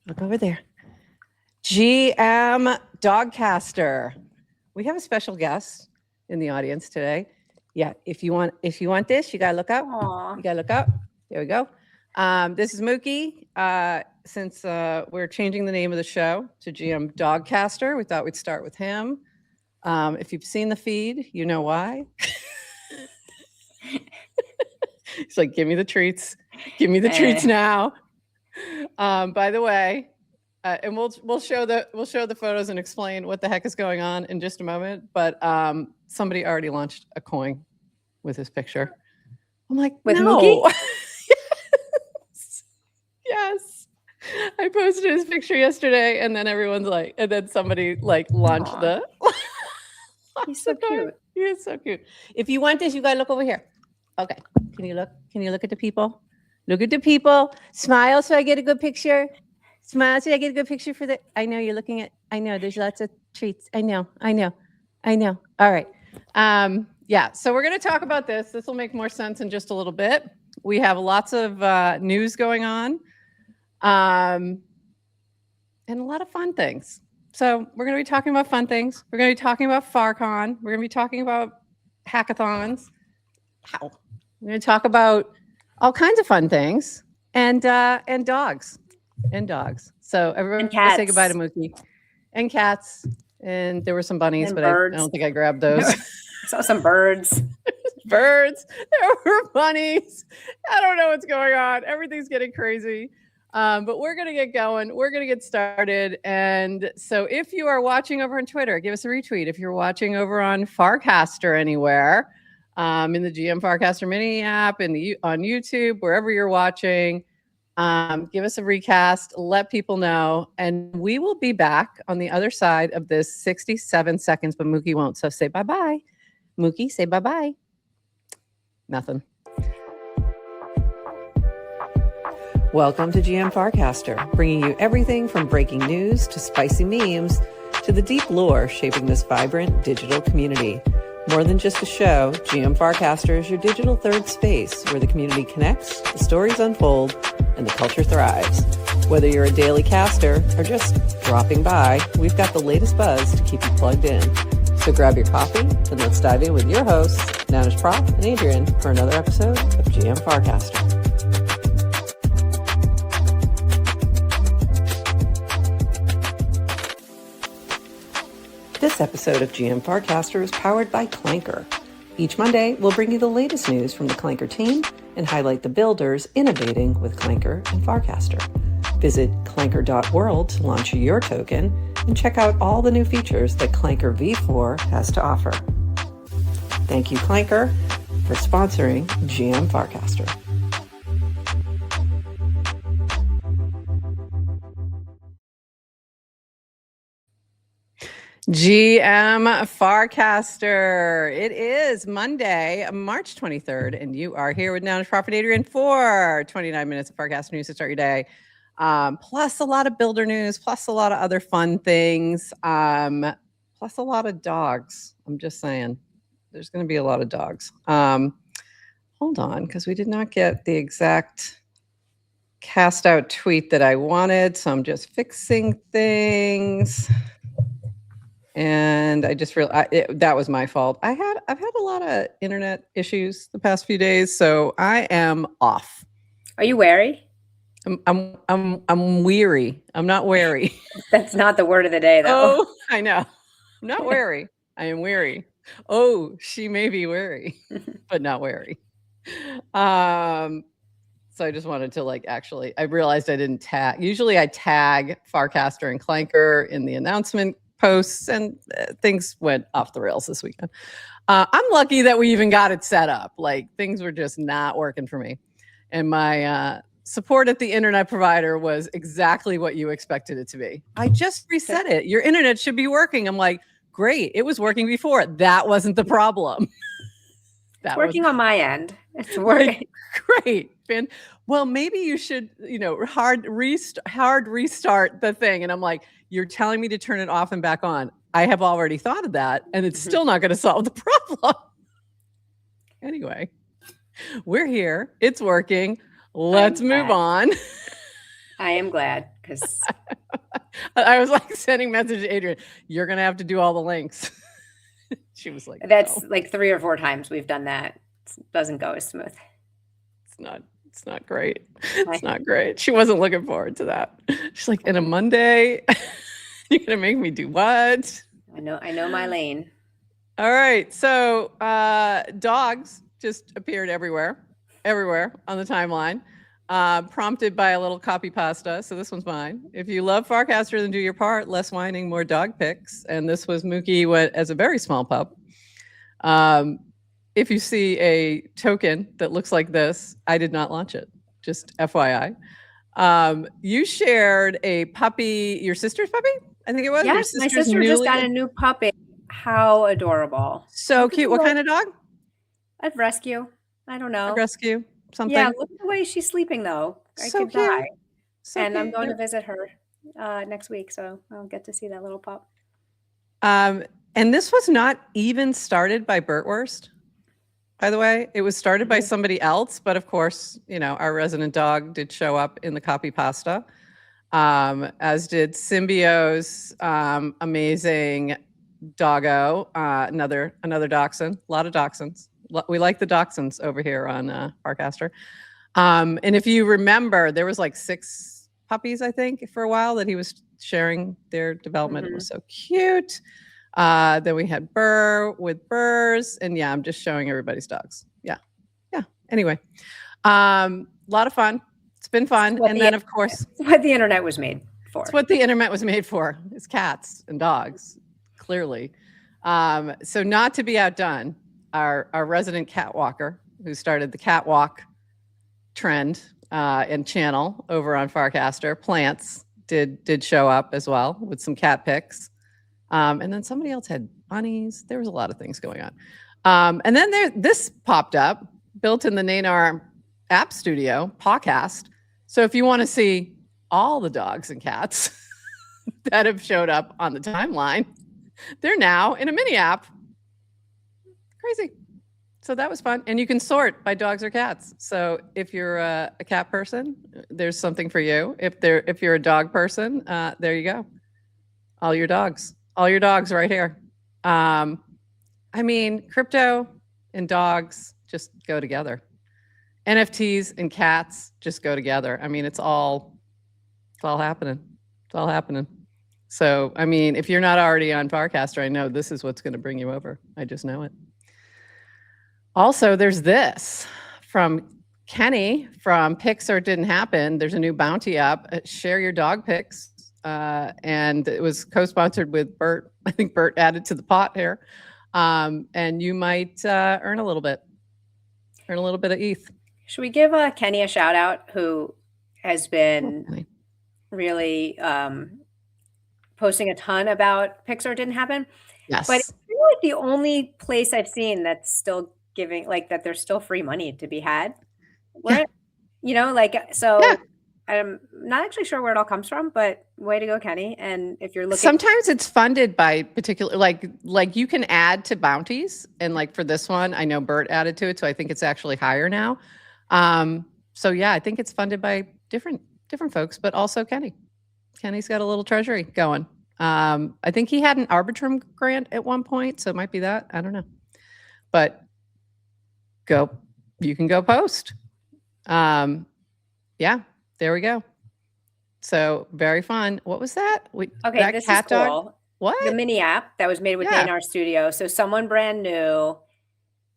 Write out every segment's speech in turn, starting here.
Look over there. GM DogCaster. We have a special guest in the audience today. Yeah, if you want this, you gotta look up. Aww. You gotta look up. There we go. This is Mookie. Since we're changing the name of the show to GM DogCaster, we thought we'd start with him. If you've seen the feed, you know why. He's like, give me the treats. Give me the treats now. By the way, and we'll show the photos and explain what the heck is going on in just a moment. But somebody already launched a coin with his picture. I'm like, with no. Mookie? Yes. I posted his picture yesterday, and then everyone's like, and then somebody like launched Aww. He's so cute. He is so cute. If you want this, you gotta look over here. Okay. Can you look? Can you look at the people? Look at the people. Smile so I get a good picture. Smile so I get a good picture for the. I know you're looking at. I know there's lots of treats. I know. All right. Yeah. So we're gonna talk about this. This will make more sense in just a little bit. We have lots of news going on, and a lot of fun things. So we're going to be talking about fun things. We're going to be talking about FarCon. We're going to be talking about hackathons. We're going to talk about all kinds of fun things and dogs. So everyone say goodbye to Mookie. And cats. And there were some bunnies, and but birds. I don't think I grabbed those. I saw some birds. Birds. There were bunnies. I don't know what's going on. Everything's getting crazy. But we're going to get going. We're going to get started. And so if you are watching over on Twitter, give us a retweet. If you're watching over on Farcaster anywhere, in the GM Farcaster mini app, on YouTube, wherever you're watching, give us a recast, let people know. And we will be back on the other side of this 67 seconds, but Mookie won't. So say bye-bye. Mookie, say bye-bye. Nothing. Welcome to GM Farcaster, bringing you everything from breaking news to spicy memes to the deep lore shaping this vibrant digital community. More than just a show, GM Farcaster is your digital third space where the community connects, the stories unfold, and the culture thrives. Whether you're a daily caster or just dropping by, we've got the latest buzz to keep you plugged in. So grab your coffee and let's dive in with your hosts, Nanish Prof and Adrian, for another episode of GM Farcaster. This episode of GM Farcaster is powered by Clanker. Each Monday, we'll bring you the latest news from the Clanker team and highlight the builders innovating with Clanker and Farcaster. Visit clanker.world to launch your token and check out all the new features that Clanker V4 has to offer. Thank you, Clanker, for sponsoring GM Farcaster. GM Farcaster. It is Monday, March 23rd, and you are here with Nanish Prof and Adrian for 29 minutes of Farcaster news to start your day. Plus a lot of builder news, plus a lot of other fun things, plus a lot of dogs. I'm just saying, there's going to be a lot of dogs. Hold on, because we did not get the exact cast out tweet that I wanted, so I'm just fixing things. And I just realized that was my fault. I've had a lot of internet issues the past few days, so I am off. Are you wary? I'm weary. I'm not wary. That's not the word of the day, though. Oh, I know. I'm not wary. I am weary. Oh, she may be wary, but not wary. So I just wanted to I realized I didn't tag. Usually I tag Farcaster and Clanker in the announcement posts, and things went off the rails this weekend. I'm lucky that we even got it set up. Things were just not working for me. And my support at the internet provider was exactly what you expected it to be. I just reset it. Your internet should be working. I'm like, great. It was working before. That wasn't the problem. It's working on my end. It's working. Great. Well, maybe you should, hard restart the thing. And I'm like, you're telling me to turn it off and back on. I have already thought of that, and it's still not going to solve the problem. Anyway, we're here. It's working. Let's move on. I am glad. because I was like sending message to Adrian, you're going to have to do all the links. She was like, that's no. like 3 or 4 times we've done that. It doesn't go as smooth. It's not great. It's not great. She wasn't looking forward to that. She's like, in a Monday, you're going to make me do what? I know my lane. All right. So dogs just appeared everywhere on the timeline, prompted by a little copy pasta. So this one's mine. If you love Farcaster, then do your part. Less whining, more dog pics. And this was Mookie as a very small pup. If you see a token that looks like this, I did not launch it. Just FYI. You shared a puppy, your sister's puppy? I think it was. Yes, my sister just got a new puppy. How adorable. So cute. What kind of dog? A rescue. I don't know. A rescue. Something. Yeah, look at the way she's sleeping though. I So could cute. die. So and I'm cute. going to visit her next week, so I'll get to see that little pup. And this was not even started by Burtwurst, by the way. It was started by somebody else, but of course, you know, our resident dog did show up in the copy pasta, as did Symbio's amazing doggo, another dachshund. A lot of dachshunds. We like the dachshunds over here on Farcaster. And if you remember, there was like 6 puppies, I think, for a while that he was sharing their development. It was so cute. Then we had Burr with Burrs, and yeah, I'm just showing everybody's dogs. Yeah. Anyway, a lot of fun. It's been fun. And then, of course, it's what the internet was made for. It's what the internet was made for. Is cats and dogs, clearly. So not to be outdone, our resident cat walker, who started the catwalk trend and channel over on Farcaster, Plants, did show up as well with some cat pics. And then somebody else had bunnies. There was a lot of things going on. And then this popped up, built in the Nanar app studio, Pawcast. So if you want to see all the dogs and cats that have showed up on the timeline, they're now in a mini app. Crazy. So that was fun. And you can sort by dogs or cats. So if you're a cat person, there's something for you. If you're a dog person, there you go. All your dogs right here. I mean, crypto and dogs just go together. NFTs and cats just go together. I mean, it's all happening. It's all happening. So, I mean, if you're not already on Farcaster, I know this is what's going to bring you over. I just know it. Also, there's this from Kenny from Pics or Didn't Happen. There's a new bounty up. Share your dog pics. And it was co-sponsored with Bert. I think Bert added to the pot here. And you might earn a little bit of ETH. Should we give Kenny a shout out, who has been really posting a ton about Pics or Didn't Happen? Yes. But it's really like the only place I've seen that's still giving, like, that there's still free money to be had. Where, you know, like, so I'm not actually sure where it all comes from, but way to go, Kenny. And if you're looking, sometimes it's funded by particular, like you can add to bounties. And like for this one, I know Bert added to it. So I think it's actually higher now. So yeah, I think it's funded by different folks, but also Kenny. Kenny's got a little treasury going. I think he had an Arbitrum grant at one point, so it might be that. I don't know. But you can go post. Yeah, there we go. So very fun. What was that? Okay, that this cat is cool. dog? What? The mini app that was made with Nanar Studio. So someone brand new.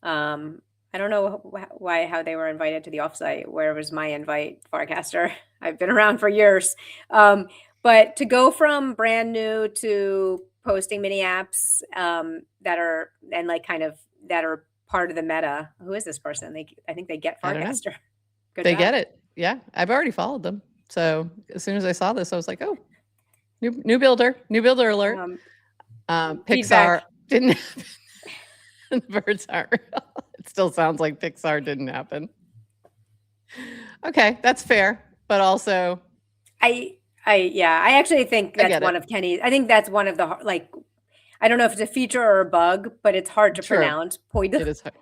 I don't know how they were invited to the offsite. Where was my invite, Farcaster? I've been around for years. But to go from brand new to posting mini apps that are part of the meta. Who is this person? I think they get Farcaster. They get it. Yeah, I've already followed them. So as soon as I saw this, I was like, oh, new builder alert. Pixar didn't happen. The birds aren't real. It still sounds like Pixar didn't happen. Okay, that's fair. But also, I actually think that's one of Kenny's. I think that's one of the, like, I don't know if it's a feature or a bug, but it's hard to pronounce. POIDH. It is hard.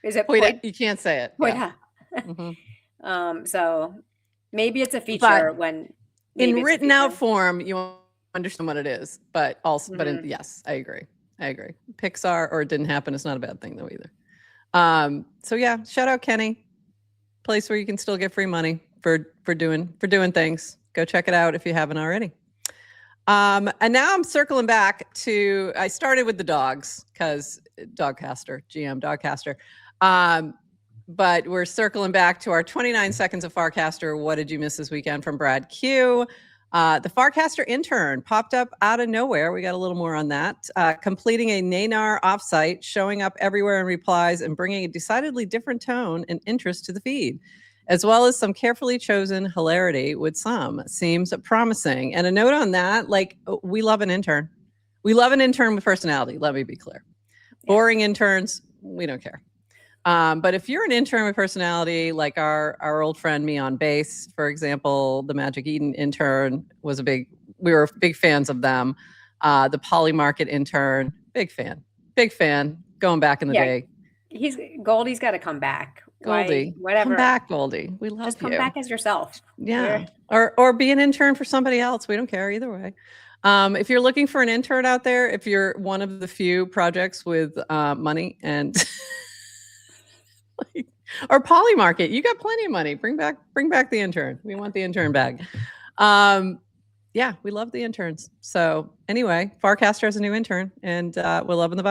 Is it POIDH? You can't say it. POIDH. So maybe it's a feature when Maybe in it's a written out feature. form, you understand what it is, but also, yes, I agree. Pixar or it didn't happen. It's not a bad thing though either. So yeah, shout out Kenny, place where you can still get free money for doing things. Go check it out if you haven't already. And now I'm circling back to, I started with the dogs because DogCaster, GM DogCaster. But we're circling back to our 29 seconds of Farcaster. What did you miss this weekend from Brad Q? The Farcaster Intern popped up out of nowhere. We got a little more on that. Completing a Nanar offsite, showing up everywhere in replies and bringing a decidedly different tone and interest to the feed, as well as some carefully chosen hilarity with some. Seems promising. And a note on that, like, we love an intern. We love an intern with personality. Let me be clear. Boring interns, we don't care. But if you're an intern with personality, like our old friend me on bass, for example, the Magic Eden intern we were big fans of them. The Polymarket intern, big fan, going back in the day. Goldie's got to come back. Goldie, whatever. Come back, Goldie. We love you. Just come back as yourself. Yeah. Or be an intern for somebody else. We don't care either way. If you're looking for an intern out there, if you're one of the few projects with money and or Polymarket, you got plenty of money. Bring back the intern. We want the intern bag. Yeah, we love the interns. So anyway, Farcaster has a new intern, and we're loving the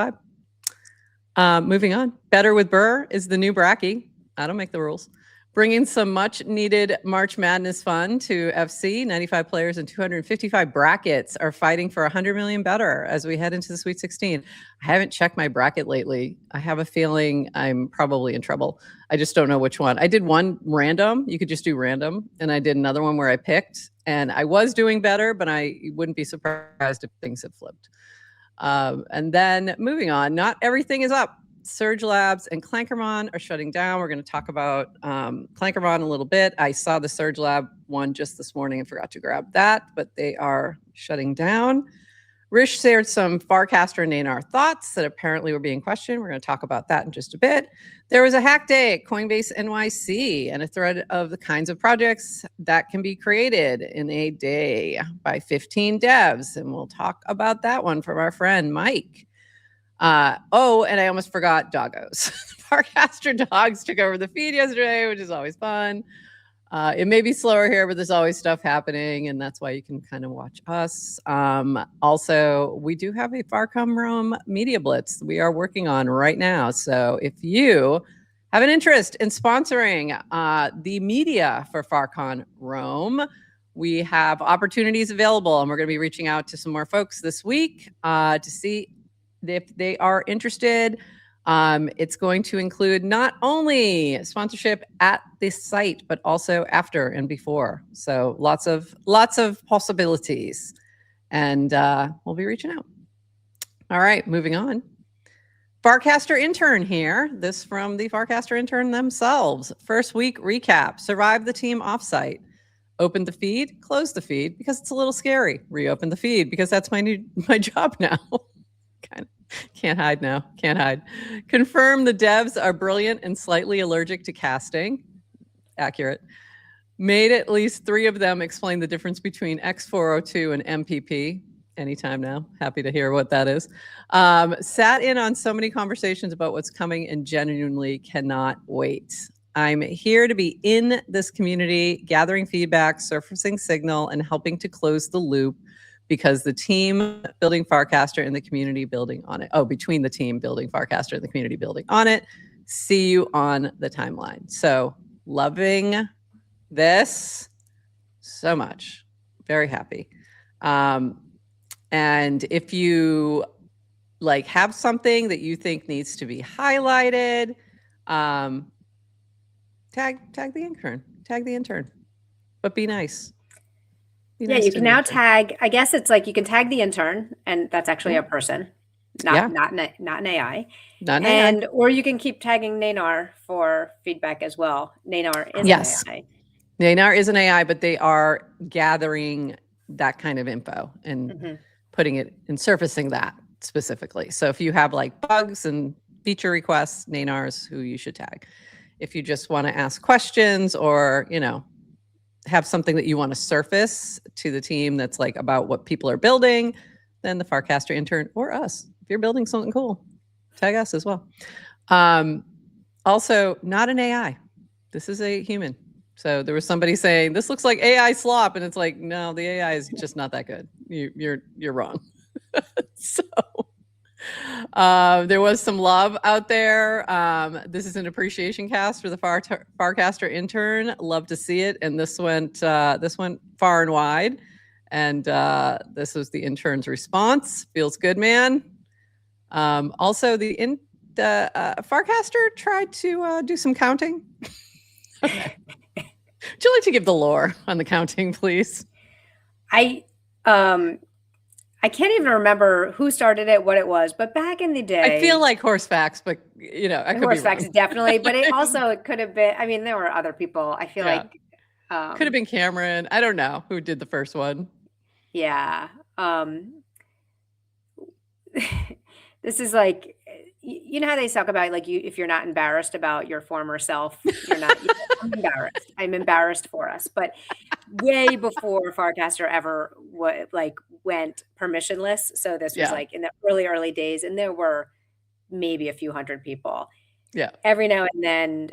vibe. Moving on. Better with Burr is the new Bracky. I don't make the rules. Bringing some much needed March Madness fun to FC. 95 players and 255 brackets are fighting for 100 million better as we head into the Sweet 16. I haven't checked my bracket lately. I have a feeling I'm probably in trouble. I just don't know which one. I did one random. You could just do random. And I did another one where I picked. And I was doing better, but I wouldn't be surprised if things had flipped. And then moving on, not everything is up. Surge Labs and Clankermon are shutting down. We're going to talk about Clankermon a little bit. I saw the Surge Lab one just this morning and forgot to grab that, but they are shutting down. Rish shared some Farcaster and Nanar thoughts that apparently were being questioned. We're going to talk about that in just a bit. There was a hack day at Coinbase NYC and a thread of the kinds of projects that can be created in a day by 15 devs. And we'll talk about that one from our friend Mike. And I almost forgot doggos. Farcaster dogs took over the feed yesterday, which is always fun. It may be slower here, but there's always stuff happening, and that's why you can kind of watch us. Also, we do have a FarCon Rome media blitz we are working on right now. So if you have an interest in sponsoring the media for FarCon Rome, we have opportunities available, and we're going to be reaching out to some more folks this week to see if they are interested. It's going to include not only sponsorship at this site, but also after and before. So lots of possibilities, and we'll be reaching out. All right, moving on. Farcaster Intern here. This from the Farcaster Intern themselves. First week recap. Survived the team offsite. Opened the feed, closed the feed because it's a little scary. Reopened the feed because that's my job now. Can't hide now. Can't hide. Confirm the devs are brilliant and slightly allergic to casting. Accurate. Made at least 3 of them explain the difference between X402 and MPP. Anytime now. Happy to hear what that is. Sat in on so many conversations about what's coming and genuinely cannot wait. I'm here to be in this community, gathering feedback, surfacing signal, and helping to close the loop, because the team building Farcaster and the community building on it. Between the team building Farcaster and the community building on it. See you on the timeline. So loving this so much. Very happy. And if you have something that you think needs to be highlighted, tag the intern. Tag the intern. But be nice. Yeah, you can now tag. I guess it's like you can tag the intern, and that's actually a person, not an AI. Not an AI. Or you can keep tagging Nanar for feedback as well. Nanar is an AI. Nanar is an AI, but they are gathering that kind of info and putting it and surfacing that specifically. So if you have bugs and feature requests, Nanar's who you should tag. If you just want to ask questions or have something that you want to surface to the team that's like about what people are building, then the Farcaster Intern or us. If you're building something cool, tag us as well. Also, not an AI. This is a human. So there was somebody saying, this looks like AI slop. And it's like, no, the AI is just not that good. You're wrong. So there was some love out there. This is an appreciation cast for the Farcaster Intern. Love to see it. And this went far and wide. And this was the intern's response. Feels good, man. Also, the Farcaster tried to do some counting. Okay. Would you like to give the lore on the counting, please? I can't even remember who started it, what it was, but back in the day, I feel like horse facts, but I could horse be facts wrong. Definitely, but it could have been. I mean, there were other people. I feel like could have been Cameron. I don't know who did the first one. Yeah. This is like, you know how they talk about like if you're not embarrassed about your former self, you're not. I'm embarrassed. I'm embarrassed for us. But way before Farcaster ever went permissionless, so this was like in the early days, and there were maybe a few hundred people. Yeah. Every now and then,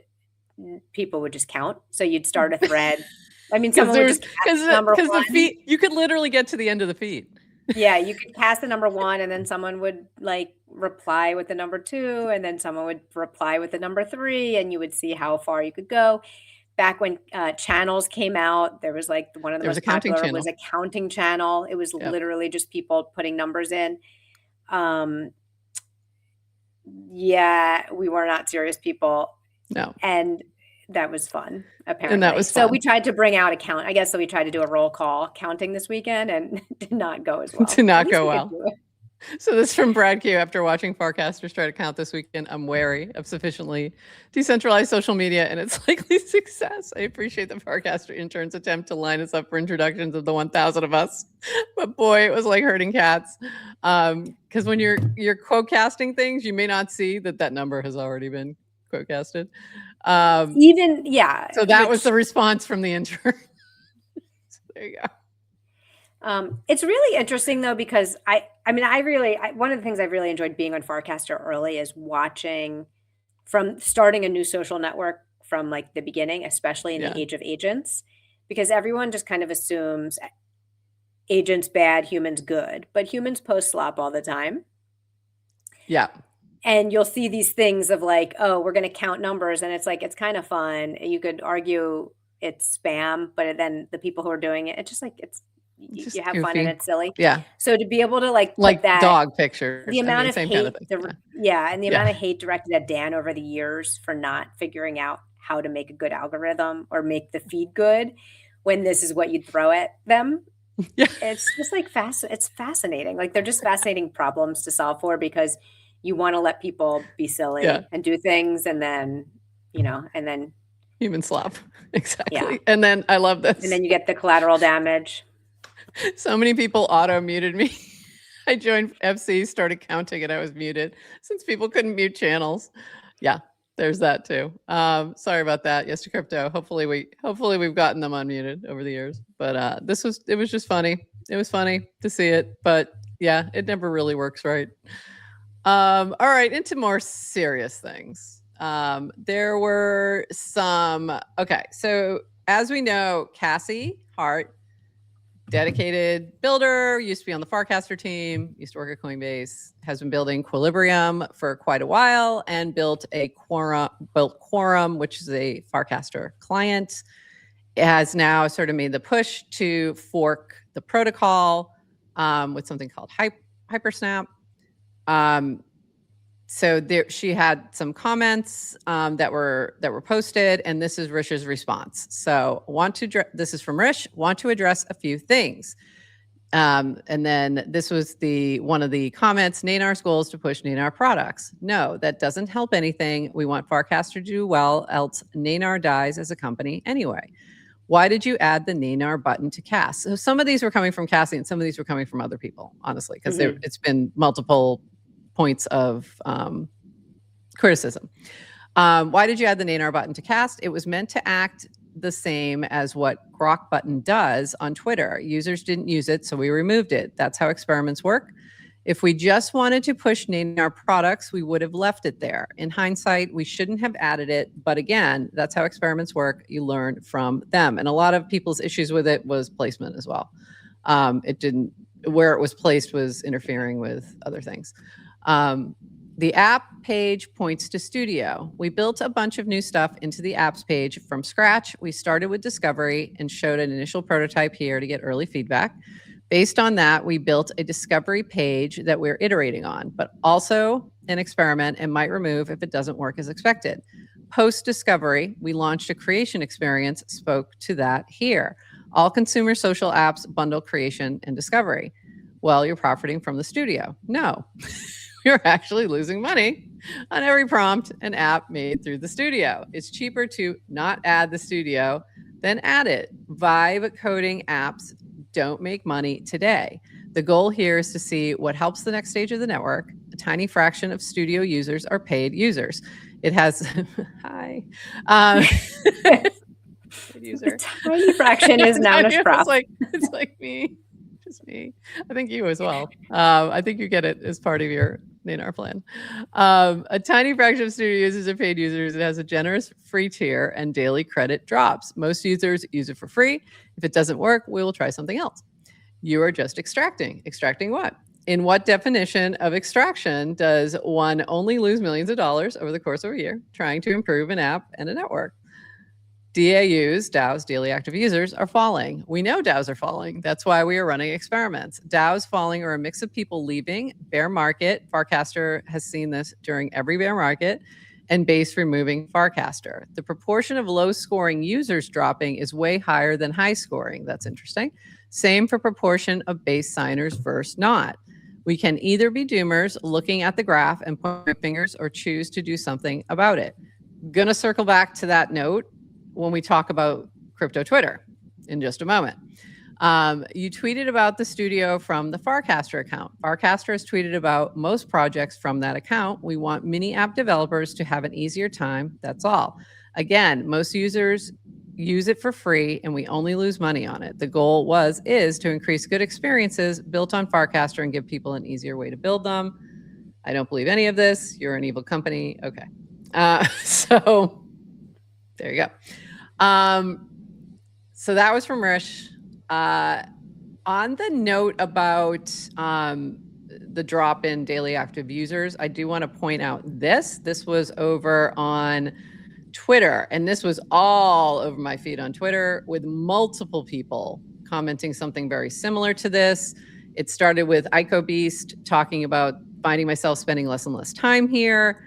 people would just count. So you'd start a thread. I mean, someone would just cast number one. The feed, you could literally get to the end of the feed. Yeah, you could cast the number 1, and then someone would like reply with the number 2, and then someone would reply with the number 3, and you would see how far you could go. Back when channels came out, there was like one of the most popular was a counting channel. It was literally just people putting numbers in. Yeah, we were not serious people. No. And that was fun, apparently. And that was fun. So we tried to bring out a count. I guess so we tried to do a roll call counting this weekend, and did not go as well. Did not go well. So this is from Brad Q. After watching Farcasters try to count this weekend, I'm wary of sufficiently decentralized social media and its likely success. I appreciate the Farcaster Intern's attempt to line us up for introductions of the 1,000 of us. But boy, it was like herding cats. Because when you're quote casting things, you may not see that number has already been quote casted. So that was the response from the intern. So there you go. It's really interesting though, because one of the things I've really enjoyed being on Farcaster early is watching from starting a new social network from like the beginning, especially in the age of agents, because everyone just kind of assumes agents bad, humans good, but humans post slop all the time. Yeah. And you'll see these things of like, oh, we're going to count numbers. And it's like, it's kind of fun. You could argue it's spam, but then the people who are doing it, it's just like, you have fun and it's silly. Yeah. So to be able to like that dog pictures, the amount of hate, kind of and the amount of hate directed at Dan over the years for not figuring out how to make a good algorithm or make the feed good when this is what you'd throw at them. Yeah. It's just like it's fascinating. Like they're just fascinating problems to solve for, because you want to let people be silly and do things, and then, and then human slop. Exactly. Yeah. And then I love this. And then you get the collateral damage. So many people auto muted me. I joined FC, started counting, and I was muted since people couldn't mute channels. Yeah, there's that too. Sorry about that. Yes to crypto. Hopefully we've gotten them unmuted over the years. But it was just funny. It was funny to see it. But yeah, it never really works right. All right, into more serious things. There were some, so as we know, Cassie Hart, dedicated builder, used to be on the Farcaster team, used to work at Coinbase, has been building Equilibrium for quite a while, and built Quorum, which is a Farcaster client. It has now sort of made the push to fork the protocol with something called Hypersnap. So there, she had some comments that were posted, and this is Rish's response. So this is from Rish. Want to address a few things, and then this was one of the comments. Nanar's goal is to push Nanar products. No, that doesn't help anything. We want Farcaster to do well, else Nanar dies as a company anyway. Why did you add the Nanar button to Cass? So some of these were coming from Cassie, and some of these were coming from other people, honestly, because it's been multiple points of criticism. Why did you add the Nanar button to cast? It was meant to act the same as what Grok button does on Twitter. Users didn't use it, so we removed it. That's how experiments work. If we just wanted to push naming our products, we would have left it there. In hindsight, we shouldn't have added it. But again, that's how experiments work. You learn from them. And a lot of people's issues with it was placement as well. It didn't, where it was placed was interfering with other things. The app page points to Studio. We built a bunch of new stuff into the apps page from scratch. We started with discovery and showed an initial prototype here to get early feedback. Based on that, we built a discovery page that we're iterating on, but also an experiment and might remove if it doesn't work as expected. Post-discovery, we launched a creation experience, spoke to that here. All consumer social apps bundle creation and discovery. Well, you're profiting from the Studio. No, you're actually losing money on every prompt and app made through the Studio. It's cheaper to not add the Studio than add it. Vibe coding apps don't make money today. The goal here is to see what helps the next stage of the network. A tiny fraction of Studio users are paid users. It has, hi. User. A tiny fraction is noun as prop. It's like me, just me. I think you as well. I think you get it as part of your NANR plan. A tiny fraction of Studio users are paid users. It has a generous free tier and daily credit drops. Most users use it for free. If it doesn't work, we will try something else. You are just extracting. Extracting what? In what definition of extraction does one only lose millions of dollars over the course of a year trying to improve an app and a network? DAUs, DAOs, daily active users, are falling. We know DAOs are falling. That's why we are running experiments. DAOs falling are a mix of people leaving, bear market. Farcaster has seen this during every bear market, and base removing Farcaster. The proportion of low scoring users dropping is way higher than high scoring. That's interesting. Same for proportion of base signers versus not. We can either be doomers looking at the graph and point our fingers or choose to do something about it. Gonna circle back to that note when we talk about crypto Twitter in just a moment. You tweeted about the Studio from the Farcaster account. Farcaster has tweeted about most projects from that account. We want mini app developers to have an easier time. That's all. Again, most users use it for free and we only lose money on it. The goal is to increase good experiences built on Farcaster and give people an easier way to build them. I don't believe any of this. You're an evil company. Okay. So there you go. So that was from Rish. On the note about the drop in daily active users, I do want to point out this. This was over on Twitter, and this was all over my feed on Twitter with multiple people commenting something very similar to this. It started with IcoBeast talking about finding myself spending less and less time here.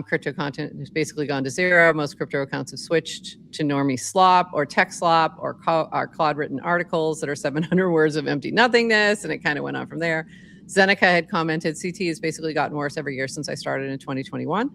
Crypto content has basically gone to zero. Most crypto accounts have switched to normie slop or tech slop or Claude written articles that are 700 words of empty nothingness. And it kind of went on from there. Zeneca had commented, CT has basically gotten worse every year since I started in 2021.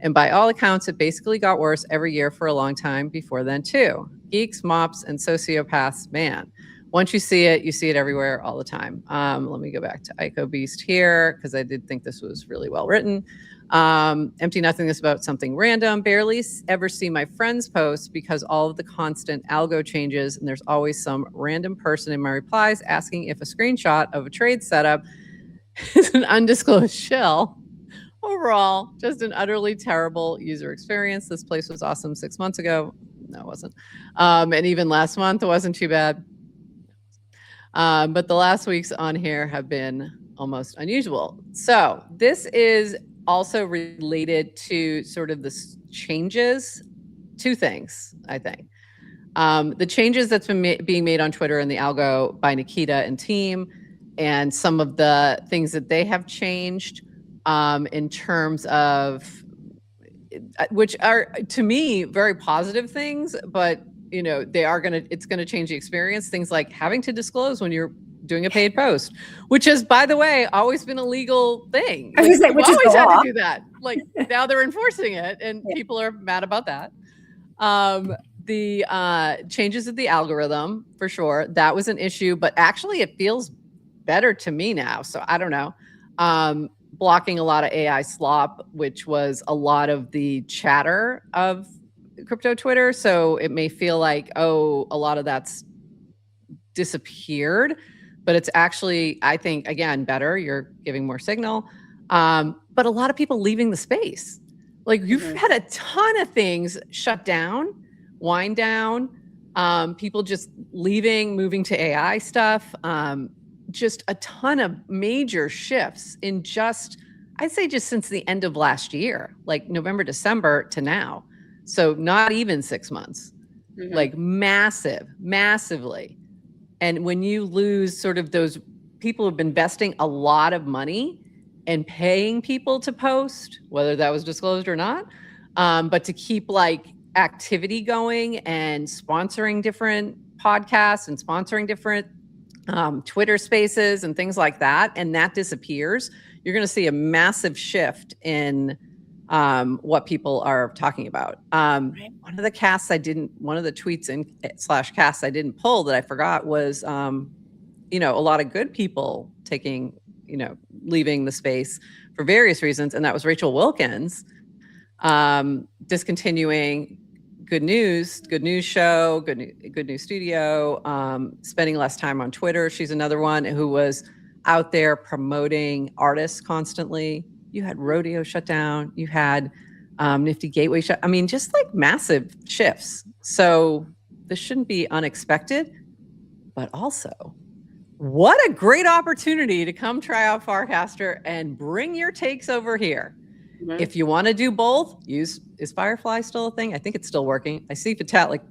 And by all accounts, it basically got worse every year for a long time before then too. Geeks, mops, and sociopaths, man. Once you see it everywhere all the time. Let me go back to IcoBeast here because I did think this was really well written. Empty nothingness about something random. Barely ever see my friends post because all of the constant algo changes and there's always some random person in my replies asking if a screenshot of a trade setup is an undisclosed shell. Overall, just an utterly terrible user experience. This place was awesome 6 months ago. No, it wasn't. And even last month, it wasn't too bad. But the last weeks on here have been almost unusual. So this is also related to sort of the changes. Two things, I think. The changes that's been being made on Twitter and the algo by Nikita and team, and some of the things that they have changed in terms of, which are to me very positive things, but you know it's gonna change the experience. Things like having to disclose when you're doing a paid post, which has, by the way, always been a legal thing. I was like, which is always the had law. to do that. Like now they're enforcing it, and people are mad about that. The changes of the algorithm, for sure, that was an issue, but actually it feels better to me now. So I don't know. Blocking a lot of AI slop, which was a lot of the chatter of crypto Twitter. So it may feel like, oh, a lot of that's disappeared, but it's actually, I think, again, better. You're giving more signal. But a lot of people leaving the space. Like you've had a ton of things shut down, wind down, people just leaving, moving to AI stuff. Just a ton of major shifts in I'd say just since the end of last year, like November, December to now. So not even 6 months, like massively. And when you lose sort of those people who've been investing a lot of money and paying people to post, whether that was disclosed or not, but to keep like activity going and sponsoring different podcasts and sponsoring different Twitter spaces and things like that, and that disappears, you're going to see a massive shift in what people are talking about. One of the tweets in /casts I didn't pull that I forgot was, a lot of good people taking, leaving the space for various reasons. And that was Rachel Wilkins, discontinuing Good News show, Good News Studio, spending less time on Twitter. She's another one who was out there promoting artists constantly. You had Rodeo shut down. You had Nifty Gateway shut. I mean, just like massive shifts. So this shouldn't be unexpected, but also what a great opportunity to come try out Farcaster and bring your takes over here. If you want to do both, is Firefly still a thing? I think it's still working. I see Fatat like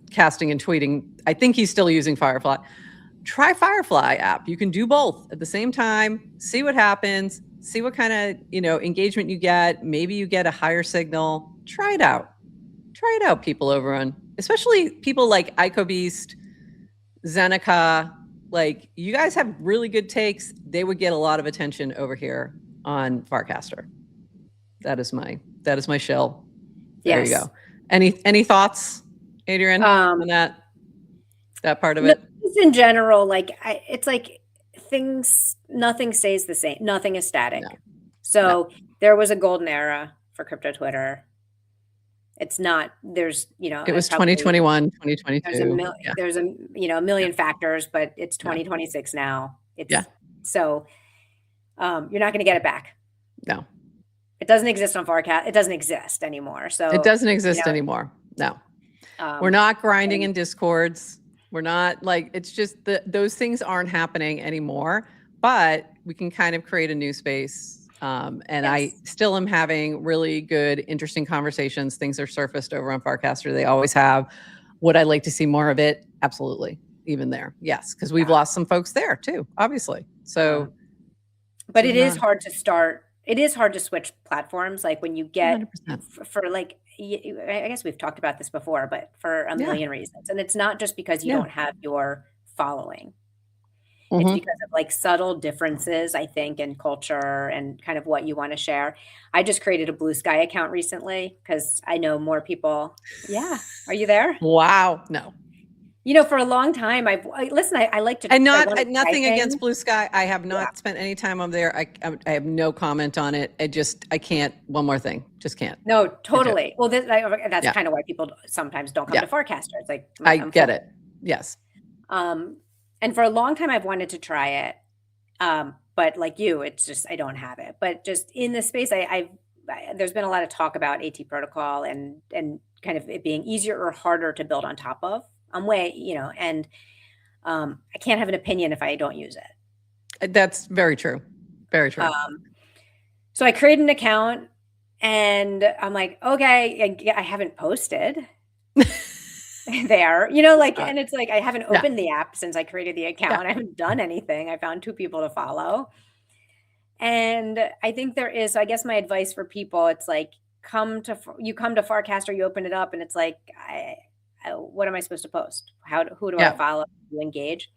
casting and tweeting. I think he's still using Firefly. Try Firefly app. You can do both at the same time. See what happens. See what kind of engagement you get. Maybe you get a higher signal. Try it out. Try it out, people over on, especially people like IcoBeast, Zeneca. Like you guys have really good takes. They would get a lot of attention over here on Farcaster. That is my shell. There you go. Any thoughts, Adrian, on that part of it? In general, it's like nothing stays the same. Nothing is static. So there was a golden era for crypto Twitter. It's not, there's, it was 2021, 2022. There's a million factors, but it's 2026 now. So you're not going to get it back. No. It doesn't exist on Farcast. It doesn't exist anymore. So it doesn't exist anymore. No. We're not grinding in Discords. We're not it's just those things aren't happening anymore, but we can kind of create a new space. I still am having really good, interesting conversations. Things are surfaced over on Farcaster. They always have. Would I like to see more of it? Absolutely. Even there. Yes. Because we've lost some folks there too, obviously. So, but it is hard to start. It is hard to switch platforms. Like when you get I guess we've talked about this before, but for a million reasons. And it's not just because you don't have your following. It's because of subtle differences, I think, in culture and kind of what you want to share. I just created a Blue Sky account recently because I know more people. Yeah. Are you there? Wow. No. For a long time, I like to. And nothing against Blue Sky. I have not spent any time over there. I have no comment on it. I can't. One more thing, just can't. No, totally. Well, that's kind of why people sometimes don't come to Farcaster. It's like I get it. Yes. And for a long time, I've wanted to try it, but like you, it's just I don't have it. But just in this space, there's been a lot of talk about AT protocol and kind of it being easier or harder to build on top of. And I can't have an opinion if I don't use it. That's very true. Very true. So I created an account and I'm like, okay, I haven't posted there, and it's like, I haven't opened the app since I created the account. I haven't done anything. I found 2 people to follow. And I think I guess my advice for people, it's like, you come to Farcaster, you open it up and it's like, what am I supposed to post? Who do I follow? You engage.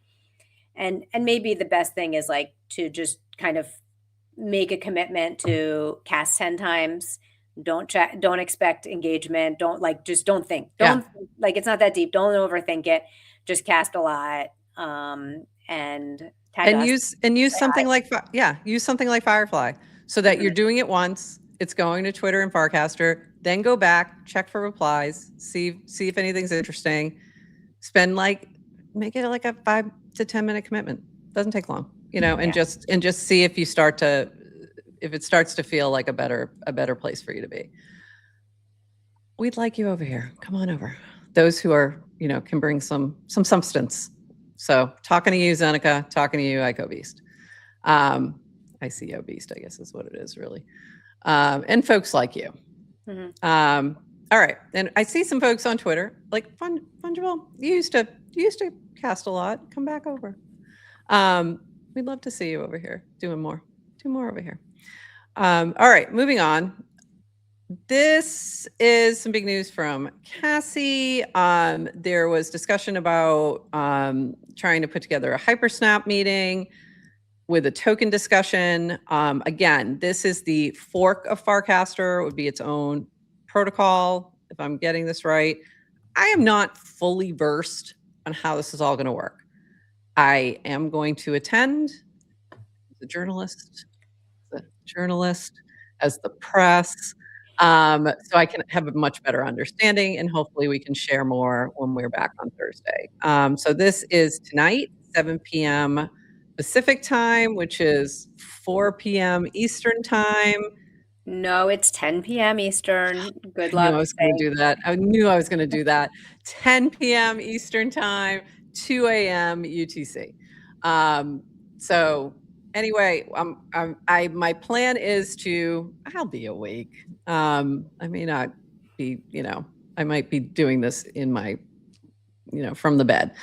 And maybe the best thing is to just kind of make a commitment to cast 10 times. Don't expect engagement. Just don't think. It's not that deep. Don't overthink it. Just cast a lot. And tag us. Use something like Firefly so that you're doing it once It's going to Twitter and Farcaster. Then go back, check for replies, see if anything's interesting. Make it like a 5 to 10 minute commitment. Doesn't take long, and just see if it starts to feel like a better place for you to be. We'd like you over here. Come on over. Those who are, can bring some substance. So talking to you, Zeneca, talking to you, ICO Beast. ICO Beast, I guess is what it is really. And folks like you. Mm-hmm. All right. And I see some folks on Twitter, like Fungible, you used to cast a lot. Come back over. We'd love to see you over here doing more. Do more over here. All right, moving on. This is some big news from Cassie. There was discussion about trying to put together a HyperSnap meeting with a token discussion. Again, this is the fork of Farcaster. It would be its own protocol, if I'm getting this right. I am not fully versed on how this is all going to work. I am going to attend as a journalist, as the press, so I can have a much better understanding, and hopefully we can share more when we're back on Thursday. So this is tonight, 7 p.m. Pacific time, which is 4 p.m. Eastern time. No, it's 10 p.m. Eastern. Good luck. I knew I was going to do that. I knew I was going to do that. 10 p.m. Eastern time, 2 a.m. UTC. So anyway, my plan is I'll be awake. I may not be, I might be doing this in my, from the bed.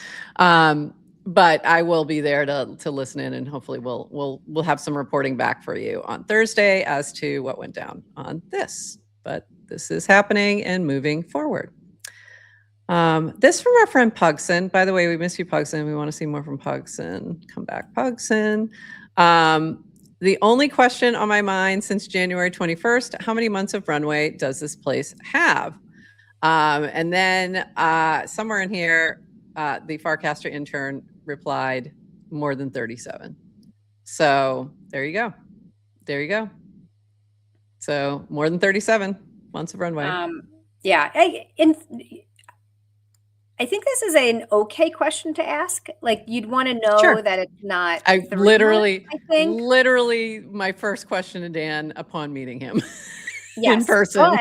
But I will be there to listen in, and hopefully we'll have some reporting back for you on Thursday as to what went down on this. But this is happening and moving forward. This from our friend Pugson. By the way, we miss you, Pugson. We want to see more from Pugson. Come back, Pugson. The only question on my mind since January 21st, how many months of runway does this place have? And then somewhere in here, the Farcaster intern replied more than 37. So there you go. There you go. So more than 37 months of runway. Yeah. I think this is an okay question to ask. Like, you'd want to know that it's not. Literally, my first question to Dan upon meeting him in person.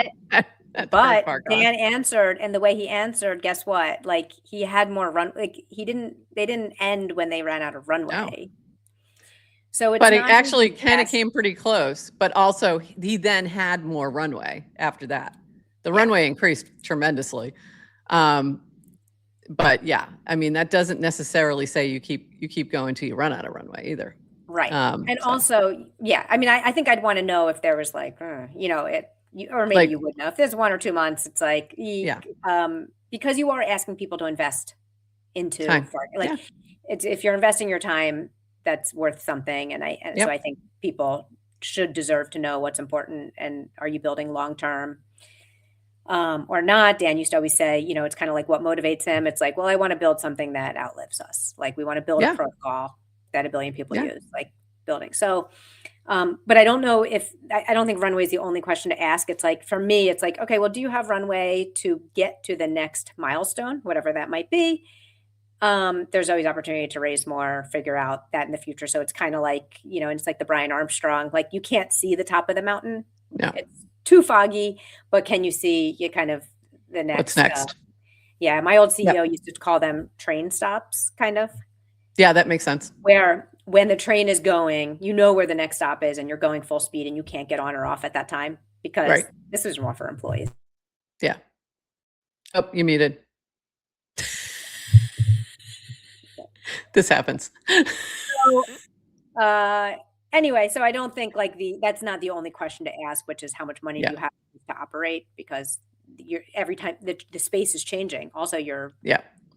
But Dan answered, and the way he answered, guess what? Like, he had more they didn't end when they ran out of runway. No. So it's, but it actually kind of came pretty close, but also he then had more runway after that. The runway increased tremendously. But yeah, I mean, that doesn't necessarily say you keep going till you run out of runway either. Right. And also, I mean, I think I'd want to know if there was like, or maybe you would know if there's 1 or 2 months. It's like, because you are asking people to invest into time. If you're investing your time, that's worth something. And so I think people should deserve to know what's important, and are you building long-term or not. Dan used to always say, it's kind of like what motivates him. It's like, well, I want to build something that outlives us. Like, we want to build a protocol that 1 billion people use, like building. So, but I don't know I don't think runway is the only question to ask. It's like, for me, it's like, okay, well, do you have runway to get to the next milestone, whatever that might be? There's always opportunity to raise more, figure out that in the future. So it's kind of like, and it's like the Brian Armstrong, like, you can't see the top of the mountain. No. It's too foggy, but can you see kind of the next? What's next? My old CEO used to call them train stops, kind of. Yeah, that makes sense. Where when the train is going, where the next stop is, and you're going full speed, and you can't get on or off at that time, because this is more for employees. Yeah. Oh, you muted. This happens. So, anyway, so I don't think that's not the only question to ask, which is how much money do you have to operate, because every time the space is changing. Also, you're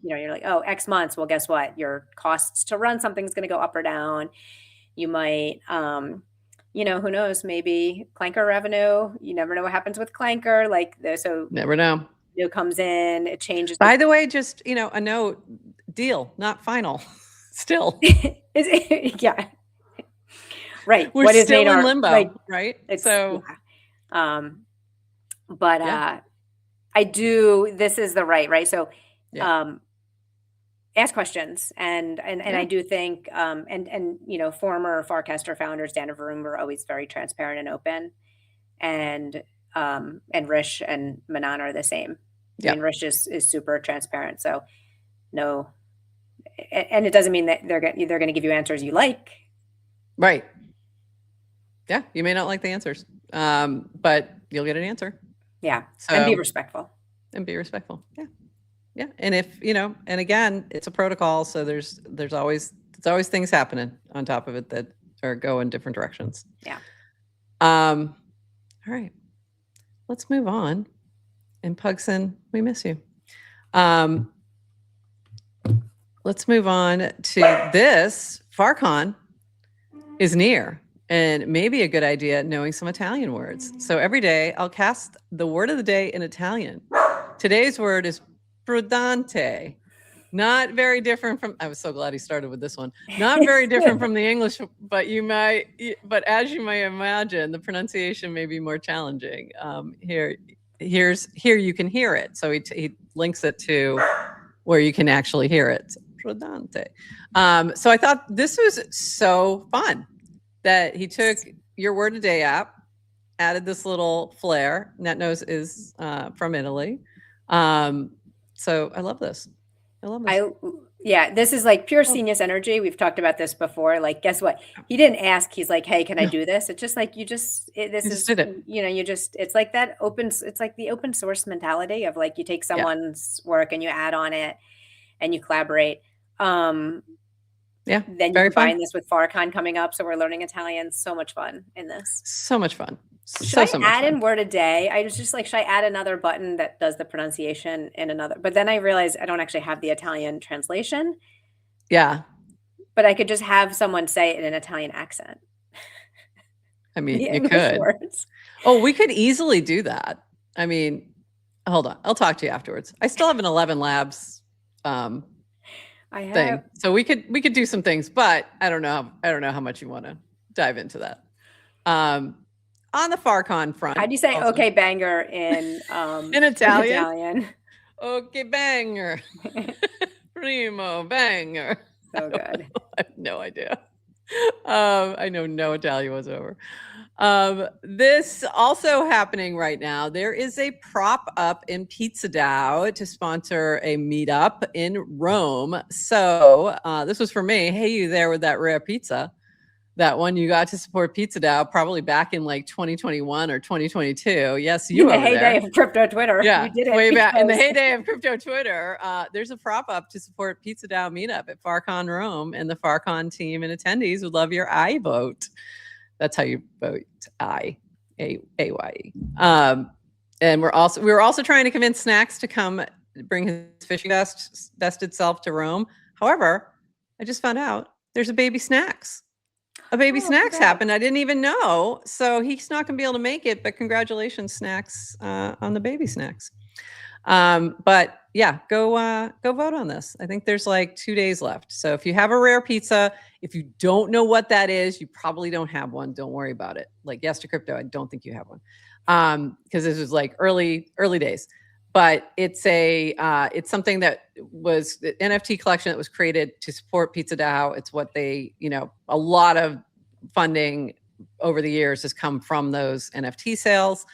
like, oh, X months. Well, guess what? Your costs to run something's going to go up or down. You might, who knows? Maybe Clanker revenue. You never know what happens with Clanker. Never know. It comes in, it changes. By the way, just a note: deal, not final. Still, yeah. Right. We're still in limbo, right? But Yeah. I do, this is the right? So Yeah. ask questions. And Yeah. I do think, and you know, former Farcaster founders, Dan and Varun, were always very transparent and open. And Rish and Manan are the same. I Yeah. mean, Rish is super transparent. So no, and it doesn't mean that they're going to give you answers you like. Right. Yeah. You may not like the answers, but you'll get an answer. Yeah. So, And be respectful. And be respectful. Yeah. Yeah. And if, you know, and again, it's a protocol. So there's always things happening on top of it that are go in different directions. Yeah. All right. Let's move on. And Pugson, we miss you. Let's move on to this. FarCon is near, and maybe a good idea knowing some Italian words. So every day I'll cast the word of the day in Italian. Today's word is prudente. Not very different from, I was so glad he started with this one. Not very different from the English, but as you may imagine, the pronunciation may be more challenging. Here you can hear it. So he links it to where you can actually hear it. Prudente. So I thought this was so fun that he took your word a day app, added this little flair. NetNose is from Italy. So I love this. Yeah, this is like pure genius energy. We've talked about this before. Like, guess what? He didn't ask. He's like, "Hey, can I do this?" It's just like this is, did it. you know, it's like that it's like the open source mentality of like you take someone's work and you add on it and you collaborate. Yeah. Then you combine this with FarCon coming up, so we're learning Italian. So much fun in this. So much fun. Should I add in word a day? I was just like, should I add another button that does the pronunciation in another? But then I realized I don't actually have the Italian translation. Yeah. But I could just have someone say it in an Italian accent. I mean, you could. Words. Oh, we could easily do that. I mean, hold on. I'll talk to you afterwards. I still have an 11 Labs thing. So we could do some things, but I don't know how much you want to dive into that. On the FarCon front. How do you say okay banger in Italian? Okay banger. Primo banger. So good. I have no idea. I know no Italian whatsoever. This also happening right now. There is a prop up in Pizza DAO to sponsor a meetup in Rome. So this was for me. Hey, you there with that rare pizza? That one you got to support Pizza DAO probably back in like 2021 or 2022. Yes, you in the heyday of crypto Twitter. Yeah, you did it way back in the heyday of crypto Twitter. There's a prop up to support Pizza DAO meetup at FarCon Rome, and the FarCon team and attendees would love your I vote. That's how you vote, I-A-Y-E. And we were also trying to convince Snacks to come bring his fishing vested self to Rome. However, I just found out there's a baby Snacks. A baby Snacks happened. I didn't even know. So he's not going to be able to make it, but congratulations, Snacks, on the baby Snacks. But yeah, go vote on this. I think there's like 2 days left. So if you have a rare pizza, if you don't know what that is, you probably don't have one. Don't worry about it. Like Yes to Crypto, I don't think you have one. Because this was like early days. But it's something that was the NFT collection that was created to support Pizza DAO. It's what they, a lot of funding over the years has come from those NFT sales.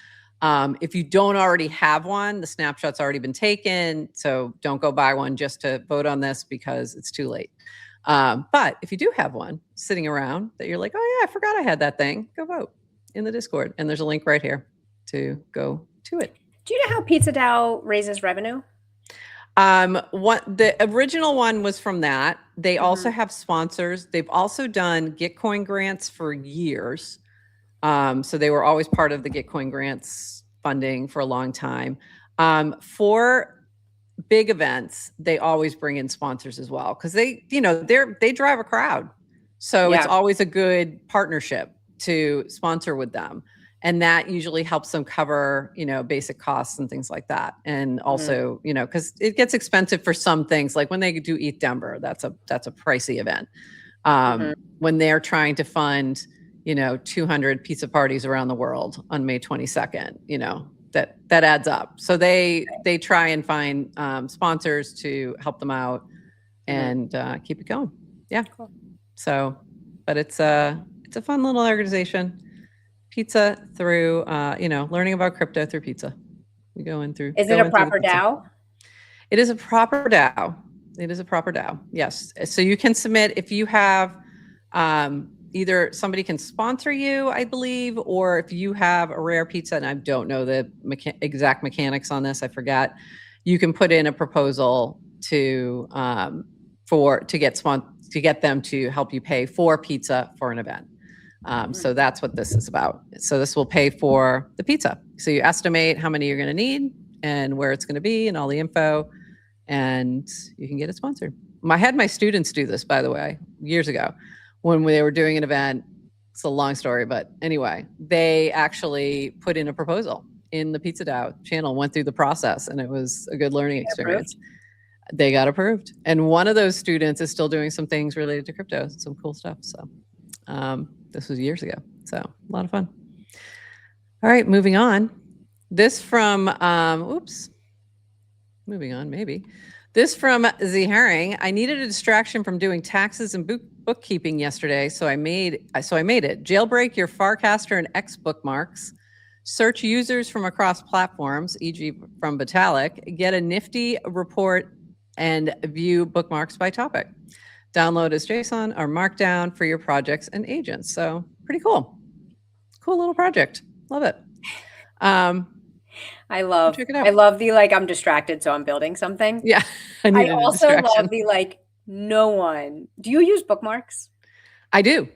If you don't already have one, the snapshot's already been taken. So don't go buy one just to vote on this because it's too late. But if you do have one sitting around that you're like, oh yeah, I forgot I had that thing, go vote in the Discord. And there's a link right here to go to it. Do you know how Pizza DAO raises revenue? The original one was from that. They also have sponsors. They've also done Gitcoin grants for years. So they were always part of the Gitcoin grants funding for a long time. For big events, they always bring in sponsors as well because they drive a crowd. So it's always a good partnership to sponsor with them. And that usually helps them cover, basic costs and things like that. And also, because it gets expensive for some things, like when they do ETH Denver, that's a pricey event. When they're trying to fund, 200 pizza parties around the world on May 22nd, that adds up. So they try and find sponsors to help them out and keep it going. Yeah. Cool. So, but it's a fun little organization. Pizza through, learning about crypto through pizza. We go in through. Is it a proper DAO? It is a proper DAO. It is a proper DAO. Yes. So you can submit if you have either somebody can sponsor you, I believe, or if you have a rare pizza, and I don't know the exact mechanics on this, I forgot. You can put in a proposal to get them to help you pay for pizza for an event. So that's what this is about. So this will pay for the pizza. So you estimate how many you're going to need and where it's going to be and all the info, and you can get it sponsored. I had my students do this, by the way, years ago when they were doing an event. It's a long story, but anyway, they actually put in a proposal in the Pizza DAO channel, went through the process, and it was a good learning experience. They got approved. And one of those students is still doing some things related to crypto, some cool stuff. So this was years ago. So a lot of fun. All right, moving on. This from, moving on, maybe. This from Z Herring. I needed a distraction from doing taxes and bookkeeping yesterday, so I made it. Jailbreak your Farcaster and X bookmarks. Search users from across platforms, e.g. from Vitalik. Get a nifty report and view bookmarks by topic. Download as JSON or Markdown for your projects and agents. So pretty cool. Cool little project. Love it. I love the I'm distracted, so I'm building something. Yeah. I also love the no one. Do you use bookmarks? I do.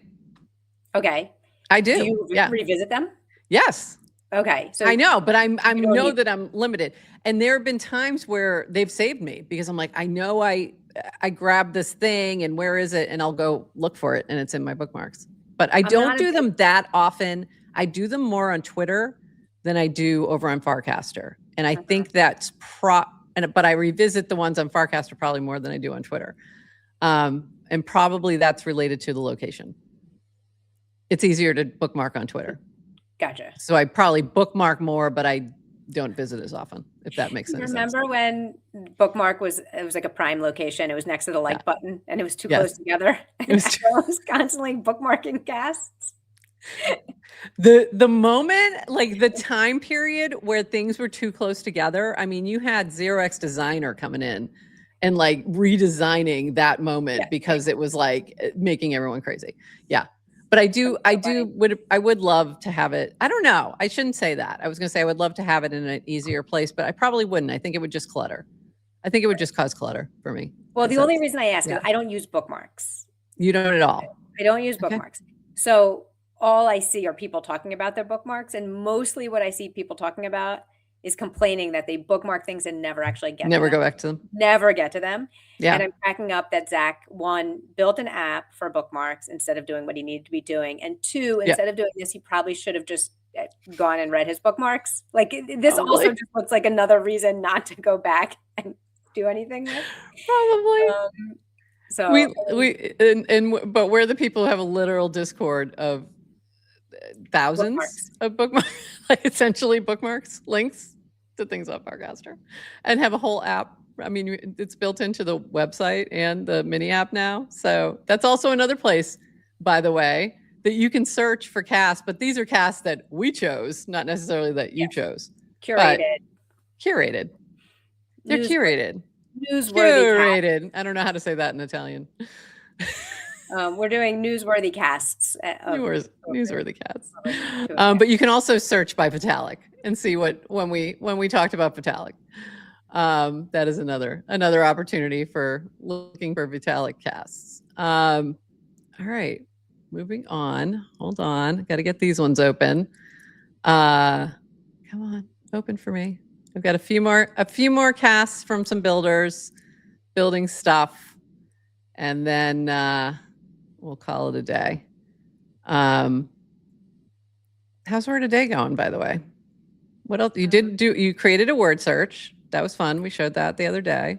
Okay. I do. Do you revisit them? Yes. Okay. So I know, but I know that I'm limited. And there have been times where they've saved me because I'm like, I know I grabbed this thing and where is it? And I'll go look for it and it's in my bookmarks. But I don't do them that often. I do them more on Twitter than I do over on Farcaster. And I think that's but I revisit the ones on Farcaster probably more than I do on Twitter. And probably that's related to the location. It's easier to bookmark on Twitter. Gotcha. So I probably bookmark more, but I don't visit as often, if that makes sense. Remember when bookmark was like a prime location? It was next to the like button and it was too close together. And I was constantly bookmarking casts. The moment, the time period where things were too close together, I mean, you had 0x Designer coming in and redesigning that moment because it was making everyone crazy. Yeah. But I would love to have it. I don't know. I shouldn't say that. I was going to say I would love to have it in an easier place, but I probably wouldn't. I think it would just clutter. I think it would just cause clutter for me. Well, the only reason I ask is I don't use bookmarks. You don't at all? I don't use bookmarks. Okay. So all I see are people talking about their bookmarks. And mostly what I see people talking about is complaining that they bookmark things and never actually get to them. Never go back to them. Never get to them. Yeah. And I'm cracking up that Zach, one, built an app for bookmarks instead of doing what he needed to be doing. And two, instead of doing this, he probably should have just gone and read his bookmarks. This also just looks like another reason not to go back and do anything with. Probably. But we're the people who have a literal Discord of thousands of bookmarks, essentially bookmarks, links to things on Farcaster, and have a whole app. I mean, it's built into the website and the mini app now. So that's also another place, by the way, that you can search for casts, but these are casts that we chose, not necessarily that you chose. Curated. They're curated. Newsworthy. I don't know how to say that in Italian. We're doing newsworthy casts. Newsworthy casts. But you can also search by Vitalik and see when we talked about Vitalik. That is another opportunity for looking for Vitalik casts. All right, moving on. Hold on, got to get these ones open. Come on, open for me. I've got a few more casts from some builders, building stuff, and then we'll call it a day. How's Word a Day going, by the way? What else? You created a word search. That was fun. We showed that the other day.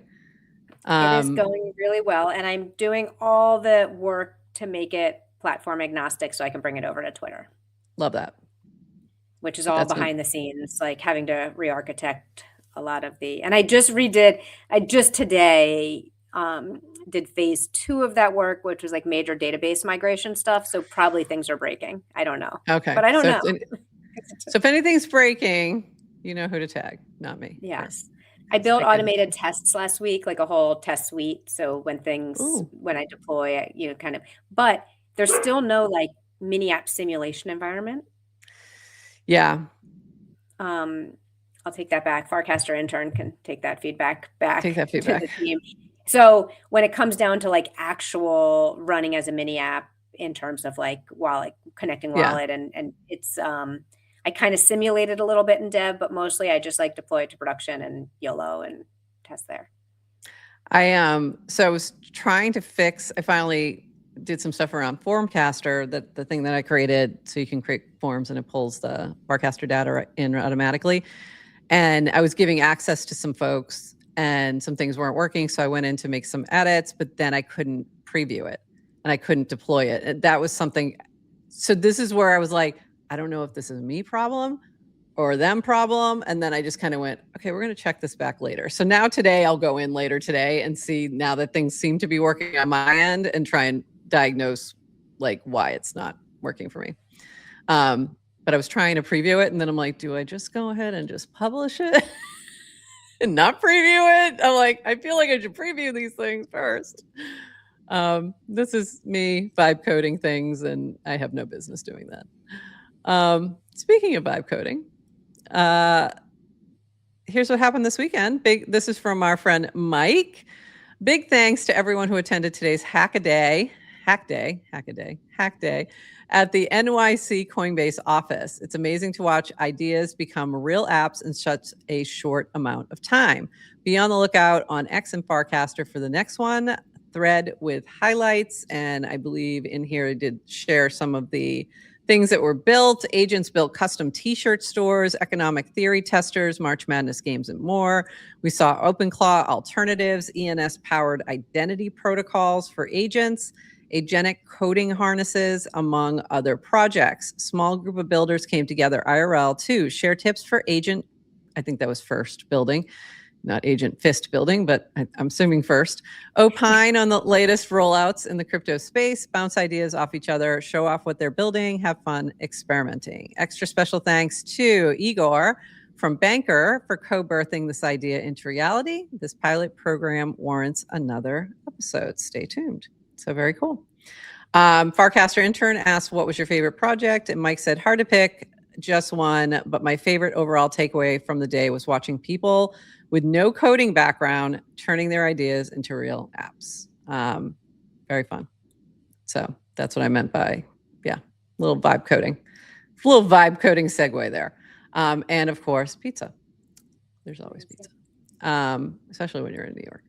It is going really well. And I'm doing all the work to make it platform agnostic, so I can bring it over to Twitter, Love that. which is all That's behind the scenes, like having to re-architect a lot of and I just today did phase 2 of that work, which was like major database migration stuff. So probably things are breaking. I don't know. Okay. But I don't know. So if anything's breaking, you know who to tag, not me. Yes. I built automated tests last week, like a whole test suite. So when I deploy, but there's still no like mini app simulation environment. Yeah. I'll take that back. Farcaster Intern can take that feedback back. Take that feedback. To the team. So when it comes down to like actual running as a mini app in terms of like connecting wallet and it's I kind of simulated a little bit in dev, but mostly I just like deploy it to production and YOLO and test there. So I was trying to I finally did some stuff around Farcaster, the thing that I created so you can create forms and it pulls the Farcaster data in automatically. And I was giving access to some folks and some things weren't working. So I went in to make some edits, but then I couldn't preview it and I couldn't deploy it. And that was something. So this is where I was like, I don't know if this is a me problem or them problem. And then I just kind of went, okay, we're going to check this back later. So now today I'll go in later today and see now that things seem to be working on my end and try and diagnose like why it's not working for me. But I was trying to preview it and then I'm like, do I just go ahead and just publish it and not preview it? I'm like, I feel like I should preview these things first. This is me vibe coding things and I have no business doing that. Speaking of vibe coding, here's what happened this weekend. This is from our friend Mike. Big thanks to everyone who attended today's Hack Day at the NYC Coinbase office. It's amazing to watch ideas become real apps in such a short amount of time. Be on the lookout on X and Farcaster for the next one, thread with highlights. And I believe in here I did share some of the things that were built. Agents built custom t-shirt stores, economic theory testers, March Madness games, and more. We saw OpenClaw alternatives, ENS-powered identity protocols for agents, agentic coding harnesses, among other projects. Small group of builders came together IRL to share tips for agent, I think that was first building, not agent fist building, but I'm assuming first. Opine on the latest rollouts in the crypto space, bounce ideas off each other, show off what they're building, have fun experimenting. Extra special thanks to Igor from Banker for co-birthing this idea into reality. This pilot program warrants another episode. Stay tuned. So very cool. Farcaster Intern asked, what was your favorite project? And Mike said, hard to pick, just one, but my favorite overall takeaway from the day was watching people with no coding background turning their ideas into real apps. Very fun. So that's what I meant by, little vibe coding. Little vibe coding segue there. And of course, pizza. There's always pizza, especially when you're in New York.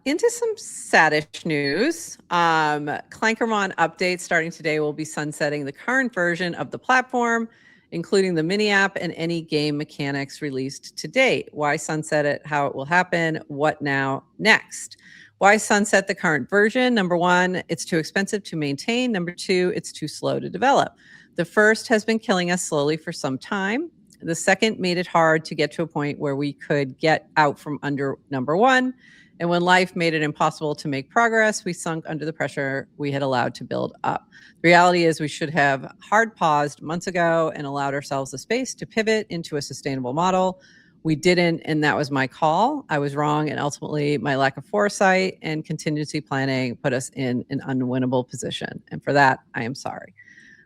Into some saddish news. Clankermon update starting today will be sunsetting the current version of the platform, including the mini app and any game mechanics released to date. Why sunset it? How it will happen? What now? Next. Why sunset the current version? Number one, it's too expensive to maintain. Number two, it's too slow to develop. The first has been killing us slowly for some time. The second made it hard to get to a point where we could get out from under number one. And when life made it impossible to make progress, we sunk under the pressure we had allowed to build up. The reality is we should have hard paused months ago and allowed ourselves the space to pivot into a sustainable model. We didn't, and that was my call. I was wrong, and ultimately my lack of foresight and contingency planning put us in an unwinnable position. And for that, I am sorry.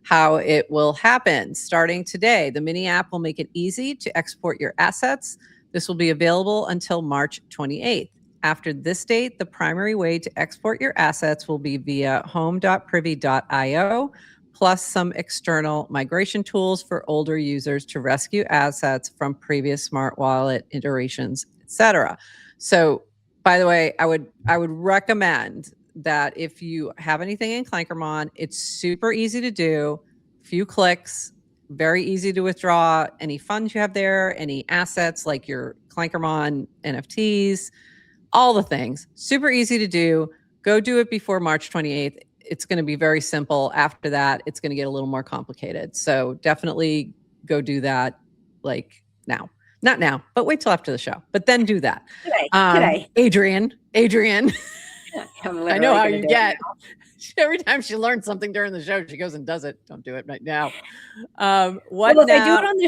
How it will happen. Starting today, the mini app will make it easy to export your assets. This will be available until March 28th. After this date, the primary way to export your assets will be via home.privy.io, plus some external migration tools for older users to rescue assets from previous smart wallet iterations, etc. So, by the way, I would recommend that if you have anything in Clankermon, it's super easy to do, few clicks, very easy to withdraw any funds you have there, any assets like your Clankermon NFTs, all the things. Super easy to do. Go do it before March 28th. it's going to be very simple. After that, it's going to get a little more complicated. So definitely go do that like now. Not now, but wait till after the show. But then do that. Today. Adrian. I'm I know how literally you gonna do it get. now. Every time she learns something during the show, she goes and does it. Don't do it right now. What Well, if I do now? it on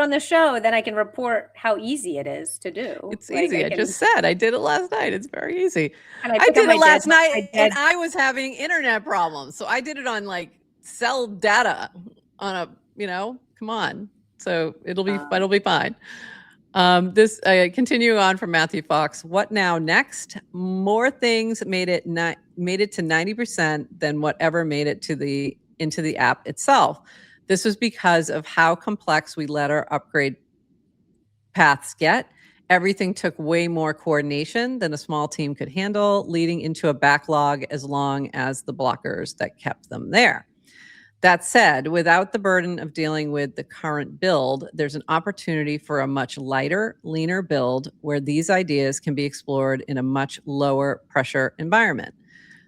the show, then I can report how easy it is to do. It's Like, easy. I just said I did it last night. It's very easy. and I pick up did my it last dead- night, my and dead- I was having internet problems. So I did it on like cell data on a, come on. So it'll be fine. This continue on from Matthew Fox. What now? Next, more things made it to 90% than whatever made it into the app itself. This was because of how complex we let our upgrade paths get. Everything took way more coordination than a small team could handle, leading into a backlog as long as the blockers that kept them there. That said, without the burden of dealing with the current build, there's an opportunity for a much lighter, leaner build where these ideas can be explored in a much lower pressure environment.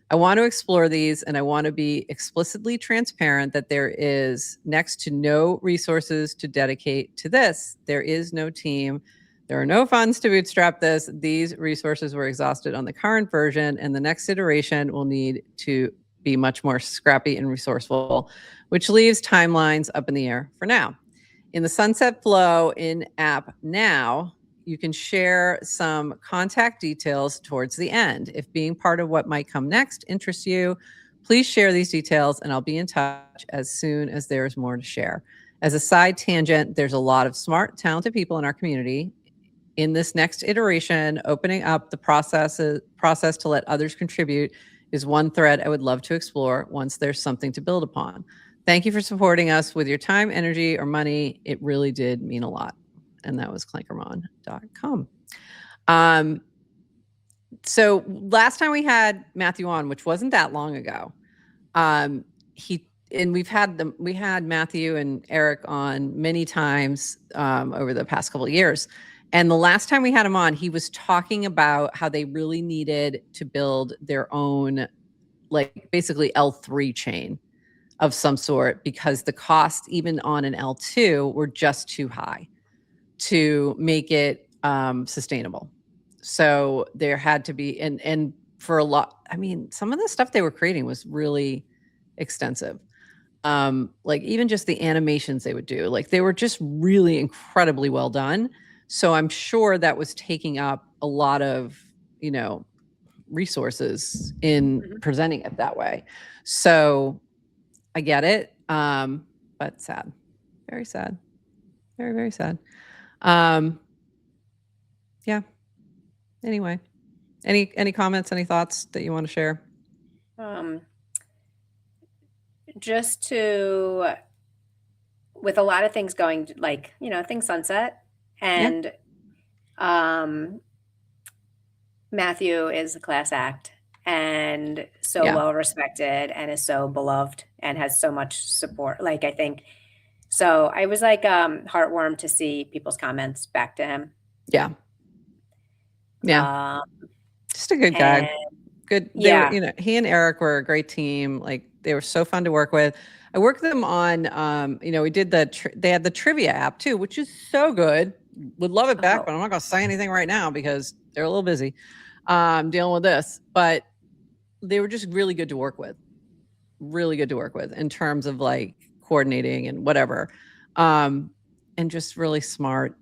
I want to explore these, and I want to be explicitly transparent that there is next to no resources to dedicate to this. There is no team. There are no funds to bootstrap this. These resources were exhausted on the current version, and the next iteration will need to be much more scrappy and resourceful, which leaves timelines up in the air for now. In the sunset flow in app now, you can share some contact details towards the end. If being part of what might come next interests you, please share these details and I'll be in touch as soon as there's more to share. As a side tangent, there's a lot of smart, talented people in our community. In this next iteration, opening up the process to let others contribute is one thread I would love to explore once there's something to build upon. Thank you for supporting us with your time, energy, or money. It really did mean a lot. And that was clankermon.com. So last time we had Matthew on, which wasn't that long ago, we had Matthew and Eric on many times over the past couple of years. And the last time we had him on, he was talking about how they really needed to build their own, like basically L3 chain of some sort, because the costs even on an L2 were just too high to make it sustainable. So there had to be, and for a lot, I mean, some of the stuff they were creating was really extensive. Like even just the animations they would do, like they were just really incredibly well done. So I'm sure that was taking up a lot of, resources in presenting it that way. So I get it. But sad, very sad, very, very sad. Yeah. Anyway, any comments, any thoughts that you want to share? Just to, with a lot of things going, like, things sunset, and Matthew is a class act and so well respected and is so beloved and has so much support. Like, I think, so I was like heartwarmed to see people's comments back to him. Yeah. Just a good guy. Good. Were, he and Eric were a great team. Like they were so fun to work with. I worked with them on, we did they had the trivia app too, which is so good. Would love it back, but I'm not going to say anything right now because they're a little busy dealing with this. But they were just really good to work with. Really good to work with in terms of like coordinating and whatever. And just really smart,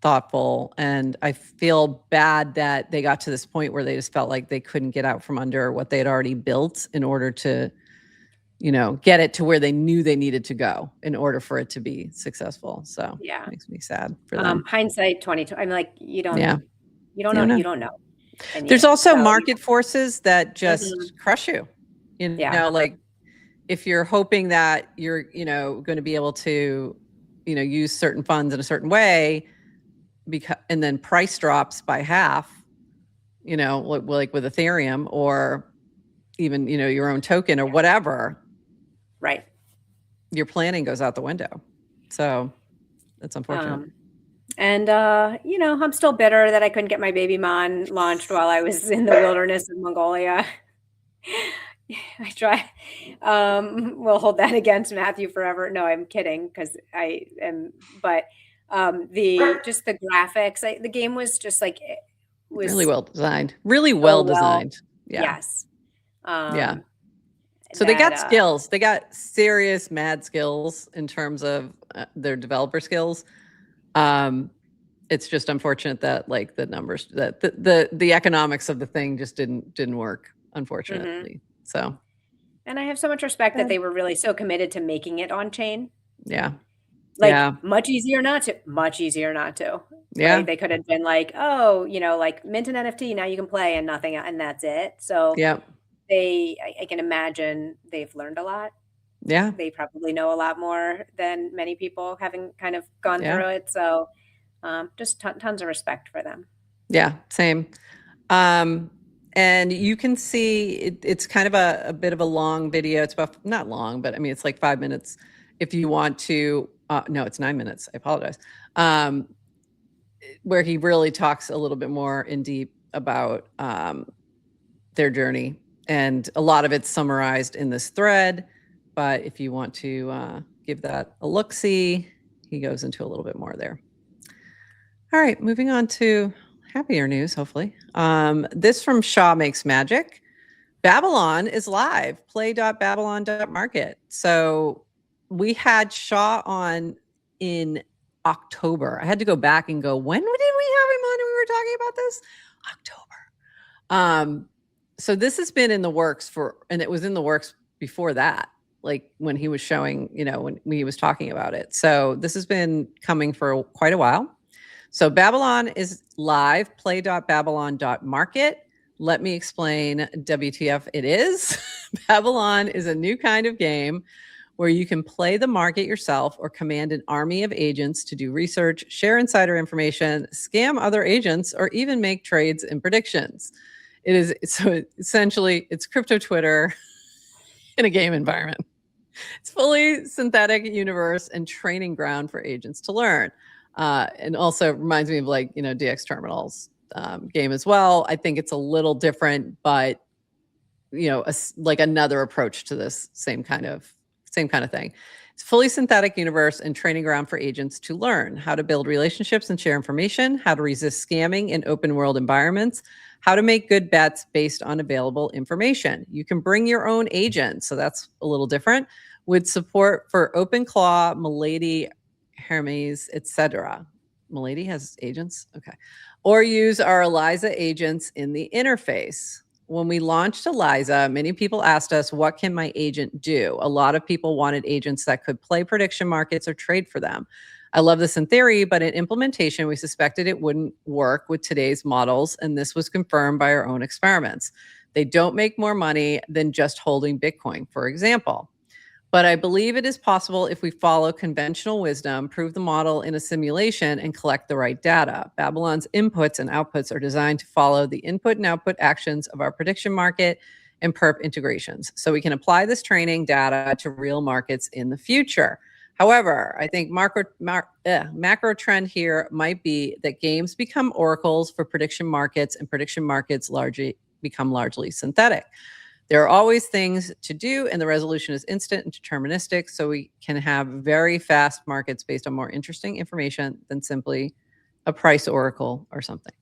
thoughtful. And I feel bad that they got to this point where they just felt like they couldn't get out from under what they had already built in order to, get it to where they knew they needed to go in order for it to be successful. So it makes me sad for them. Hindsight 2020. I'm like, you don't know. You don't know. There's also market forces that just crush you. Like if you're hoping that you're, going to be able to, use certain funds in a certain way, and then price drops by half, like with Ethereum or even, your own token or whatever. Right. Your planning goes out the window. So that's unfortunate. I'm still bitter that I couldn't get my baby mon launched while I was in the wilderness of Mongolia. I try. We'll hold that against Matthew forever. No, I'm kidding because I am. But just the graphics, the game was just like it was Really well designed. Really so well designed. Yeah. Yes. Yeah. So they got skills. They got serious mad skills in terms of their developer skills. It's just unfortunate that like the numbers, that the economics of the thing just didn't work, unfortunately. So. And I have so much respect that they were really so committed to making it on chain. Yeah. Like much easier not to. Yeah. Right? They could have been like, oh, like mint an NFT, now you can play and nothing, and that's it. So Yeah. I can imagine they've learned a lot. Yeah. They probably know a lot more than many people having kind of gone through it. So just tons of respect for them. Yeah, same. And you can see it's kind of a bit of a long video. It's about, not long, but I mean, it's like 5 minutes. If you want to, no, it's 9 minutes. I apologize. Where he really talks a little bit more in deep about their journey. And a lot of it's summarized in this thread. But if you want to give that a look-see, he goes into a little bit more there. All right, moving on to happier news, hopefully. This from Shaw Makes Magic. Babylon is live, play.babylon.market. So we had Shaw on in October. I had to go back and go, when did we have him on when we were talking about this? October. So this has been in the works and it was in the works before that, like when he was showing, when he was talking about it. So this has been coming for quite a while. So Babylon is live, play.babylon.market. Let me explain WTF it is. Babylon is a new kind of game where you can play the market yourself or command an army of agents to do research, share insider information, scam other agents, or even make trades and predictions. So essentially, it's crypto Twitter in a game environment. It's fully synthetic universe and training ground for agents to learn. And also reminds me of like, DX Terminal's game as well. I think it's a little different, but like another approach to this same kind of thing. It's fully synthetic universe and training ground for agents to learn how to build relationships and share information, how to resist scamming in open world environments, how to make good bets based on available information. You can bring your own agent, so that's a little different, with support for OpenClaw, Milady, Hermes, etc. Milady has agents? Okay. Or use our Eliza agents in the interface. When we launched Eliza, many people asked us, what can my agent do? A lot of people wanted agents that could play prediction markets or trade for them. I love this in theory, but in implementation, we suspected it wouldn't work with today's models, and this was confirmed by our own experiments. They don't make more money than just holding Bitcoin, for example. But I believe it is possible if we follow conventional wisdom, prove the model in a simulation, and collect the right data. Babylon's inputs and outputs are designed to follow the input and output actions of our prediction market and perp integrations. So we can apply this training data to real markets in the future. However, I think macro trend here might be that games become oracles for prediction markets, and prediction markets become largely synthetic. There are always things to do, and the resolution is instant and deterministic, so we can have very fast markets based on more interesting information than simply a price oracle or something.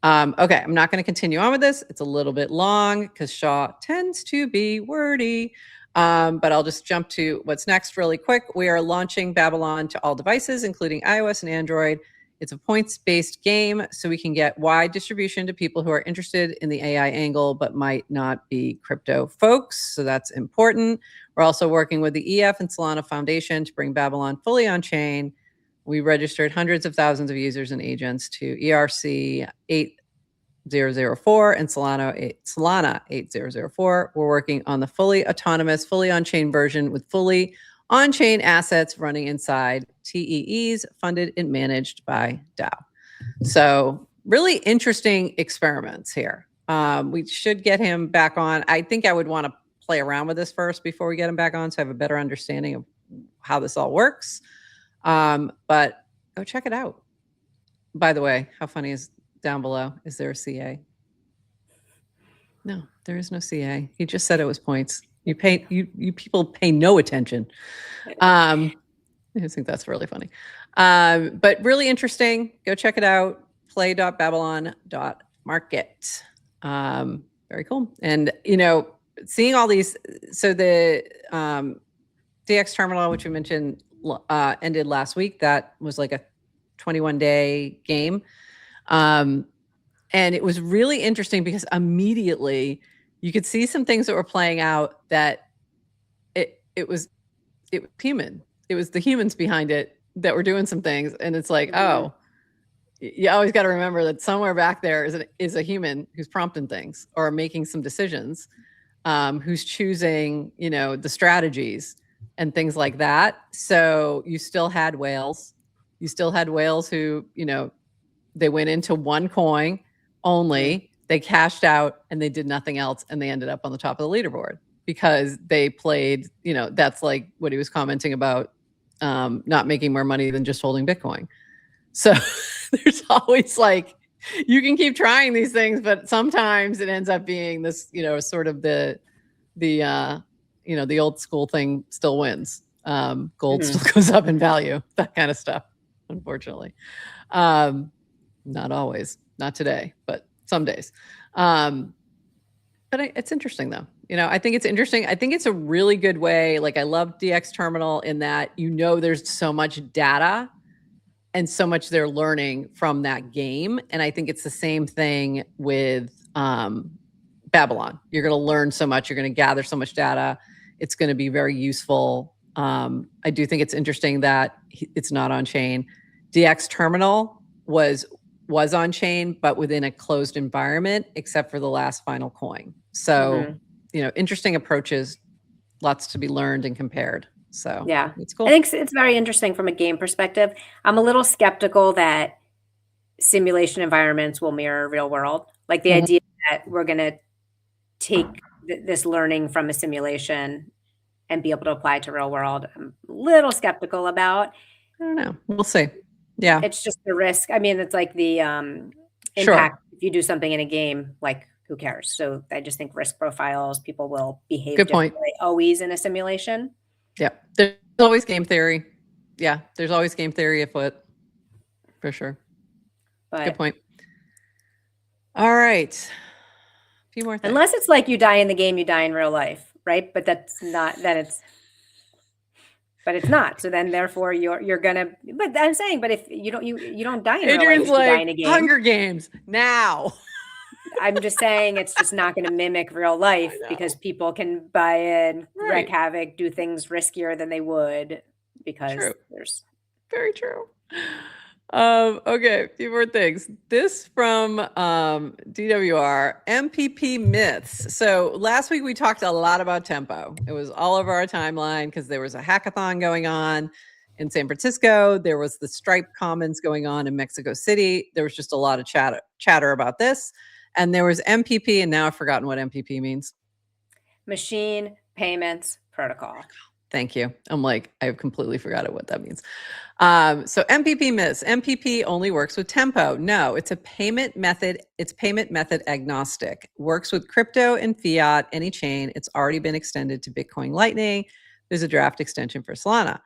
Okay, I'm not going to continue on with this. It's a little bit long because Shaw tends to be wordy. But I'll just jump to what's next really quick. We are launching Babylon to all devices, including iOS and Android. It's a points-based game, so we can get wide distribution to people who are interested in the AI angle, but might not be crypto folks. So that's important. We're also working with the EF and Solana Foundation to bring Babylon fully on chain. We registered hundreds of thousands of users and agents to ERC 8004 and Solana 8004. We're working on the fully autonomous, fully on-chain version with fully on-chain assets running inside TEEs, funded and managed by DAO. So really interesting experiments here. We should get him back on. I think I would want to play around with this first before we get him back on, so I have a better understanding of how this all works. But go check it out. By the way, how funny is down below? Is there a CA? No. There is no CA. He just said it was points. You people pay no attention. I just think that's really funny. But really interesting. Go check it out. Play.babylon.market. Very cool. And, seeing all these, so the DX terminal, which we mentioned, ended last week. That was like a 21-day game. And it was really interesting because immediately you could see some things that were playing out that it was human. It was the humans behind it that were doing some things. And it's like, oh, you always got to remember that somewhere back there is a human who's prompting things or making some decisions, who's choosing, the strategies and things like that. So you still had whales. You still had whales who, they went into one coin only, they cashed out and they did nothing else. And they ended up on the top of the leaderboard because they played, that's like what he was commenting about, not making more money than just holding Bitcoin. So there's always like, you can keep trying these things, but sometimes it ends up being this, sort of the old school thing still wins. Gold still goes up in value, that kind of stuff, unfortunately. Not always, not today, but some days. But it's interesting though. I think it's interesting. I think it's a really good way. Like I love DX Terminal in that, there's so much data and so much they're learning from that game. And I think it's the same thing with Babylon. You're going to learn so much. You're going to gather so much data. It's going to be very useful. I do think it's interesting that it's not on chain. DX Terminal was on chain, but within a closed environment, except for the last final coin. So, interesting approaches, lots to be learned and compared. So yeah, it's cool. I think it's very interesting from a game perspective. I'm a little skeptical that simulation environments will mirror real world. Like the idea that we're going to take this learning from a simulation and be able to apply to real world, I'm a little skeptical about. I don't know. We'll see. Yeah. It's just the risk. I mean, it's like the impact. If you do something in a game, like who cares? So I just think risk profiles, people will behave differently always in a simulation. Yeah. There's always game theory. Yeah. There's always game theory afoot. For sure. But good point. All right. A few more things. Unless it's like you die in the game, you die in real life, right? But that's not, but it's not. So then therefore you're gonna, but I'm saying, but if you don't die in real life, you die in a game. Hunger Games now. I'm just saying it's just not going to mimic real life because people can buy in, wreak havoc, do things riskier than they would because there's very true. Okay, a few more things. This from DWR, MPP myths. So last week we talked a lot about tempo. It was all over our timeline because there was a hackathon going on in San Francisco. There was the Stripe Commons going on in Mexico City. There was just a lot of chatter about this. And there was MPP, and now I've forgotten what MPP means. Machine Payments Protocol. Thank you. I'm like, I've completely forgotten what that means. So MPP myths. MPP only works with tempo. No, it's a payment method. It's payment method agnostic. Works with crypto and fiat, any chain. It's already been extended to Bitcoin Lightning. There's a draft extension for Solana.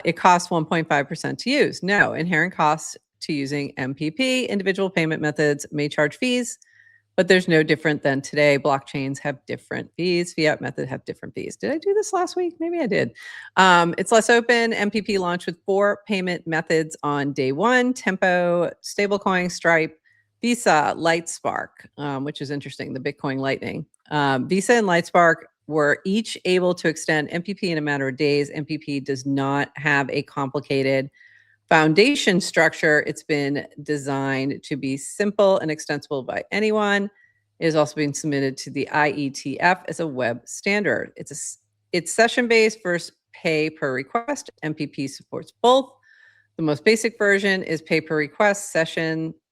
It costs 1.5% to use. No, inherent costs to using MPP. Individual payment methods may charge fees, but there's no different than today. Blockchains have different fees. Fiat method have different fees. Did I do this last week? Maybe I did. It's less open. MPP launched with 4 payment methods on day 1: Tempo, stablecoin, Stripe, Visa, Lightspark, which is interesting, the Bitcoin Lightning. Visa and Lightspark were each able to extend MPP in a matter of days. MPP does not have a complicated foundation structure. It's been designed to be simple and extensible by anyone. It is also being submitted to the IETF as a web standard. It's session-based versus pay per request. MPP supports both. The most basic version is pay per request.